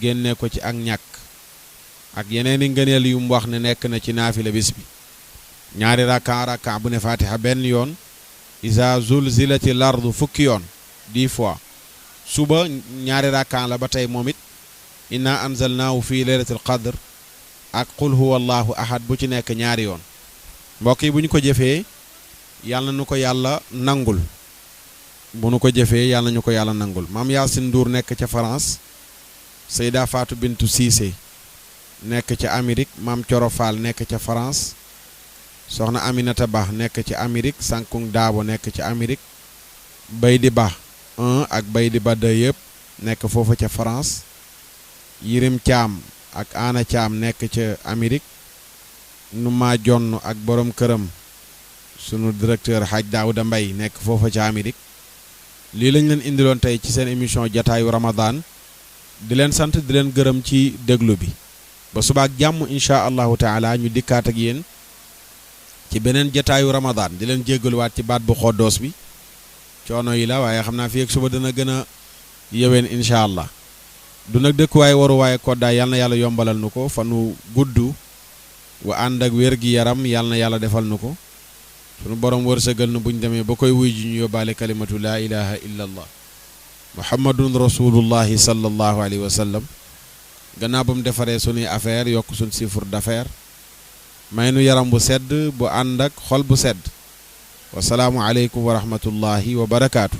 génne ko ci ak ñàkk ak yeneen i ngëneel yu mu wax ne nekk na ci naafila bis bi ñaari rakka bu ne fatiha benn yoon iza zulzilatil ardu fukki yoon 10 fois suba ñaari rakka la ba tey moom it inna anzalnaahu fi laylatil qadr ak qul huwa allahu ahad bu ci nekk ñaari yoon mbokk yi bu ñu ko jëfee yàlla nu ko yàlla nangul bu nu ko jëfee yàlla ñu ko yàlla nangul maam Yaasin Ndour nekk ca France Seyda Fatou Bintou Cissé nekk ca Amérique maam Coro Fall nekk ca France soxna Aminata Ba nekk ci Amérique Sankung Daabo nekk ci Amérique Baydi Ba 1 ak Baydi Ba 2 yëpp nekk foofa ca France Yirim Thiam ak Ana Thiam nekk ca Amérique Numa Jonn ak borom këram sunu directeur Hadj Daouda Mbay nekk foofa ca Amérique lii lañ leen indiloon tey ci seen émission jataayu Ramadan di leen sant di leen gërëm ci déglu bi ba subaak jàmm incha allahu taala ñu dikkaat ak yéen ci beneen jataayu Ramadan di leen jéggaluwaat ci baat bu xoddoos bi coono yi la waaye xam naa fii ak suba dana gën a yeween incha allah du nag dëkkuwaay waruwaaye koddaay yal na yàlla yombalal nu ko fa nu gudd wa ànd ak wér gi yaram yal na yàlla defal nu ko sunu borom wërsëgal nu buñ demee ba koy wuy ji ñu yóbbaale kalimatu laa ilaha illa allah muhammadun rasulullahi sallallahu alayhi wa sallam gannaaw ba mu defaree sunuy affaire yokk suñ chiffre d'affaires may nu yaram bu sedd bu ànd ak xol bu sedd wasalaamu aleykum wa rahmatullahi wa barakaatu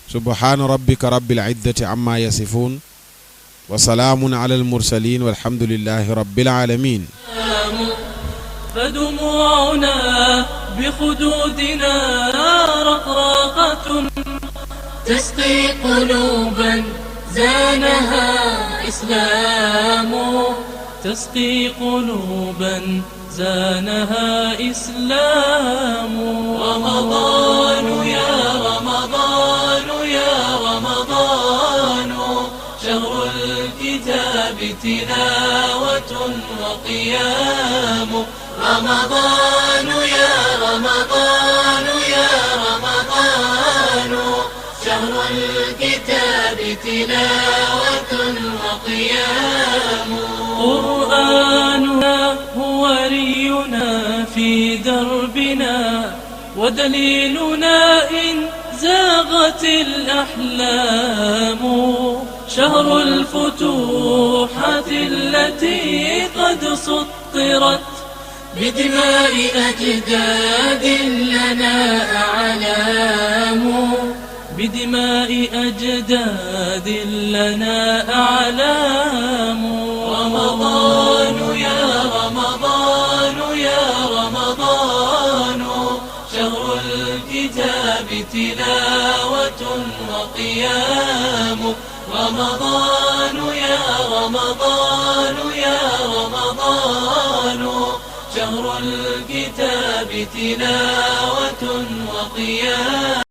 subhaana rabbika rabbil izzati amma yasifuun wa salaamun ala al mursalin walhamdulillahi rabbil alamin فدموعنا بخدودنا رقراقة تسقي قلوبا زانها إسلام تسقي قلوبا زانها إسلام رمضان يا رمضان يا رمضان شهر الكتاب تلاوة وقيام رمضان يا رمضان يا رمضان شهر الكتاب تلاوة وقيام قرآننا هو رينا في دربنا ودليلنا إن زاغت الأحلام شهر الفتوحات التي قد سطرت بدماء أجداد لنا أعلام بدماء أجداد لنا أعلام رمضان يا رمضان يا رمضان شهر الكتاب تلاوة وقيام رمضان يا رمضان يا رمضان شهر الكتاب تلاوة وقيام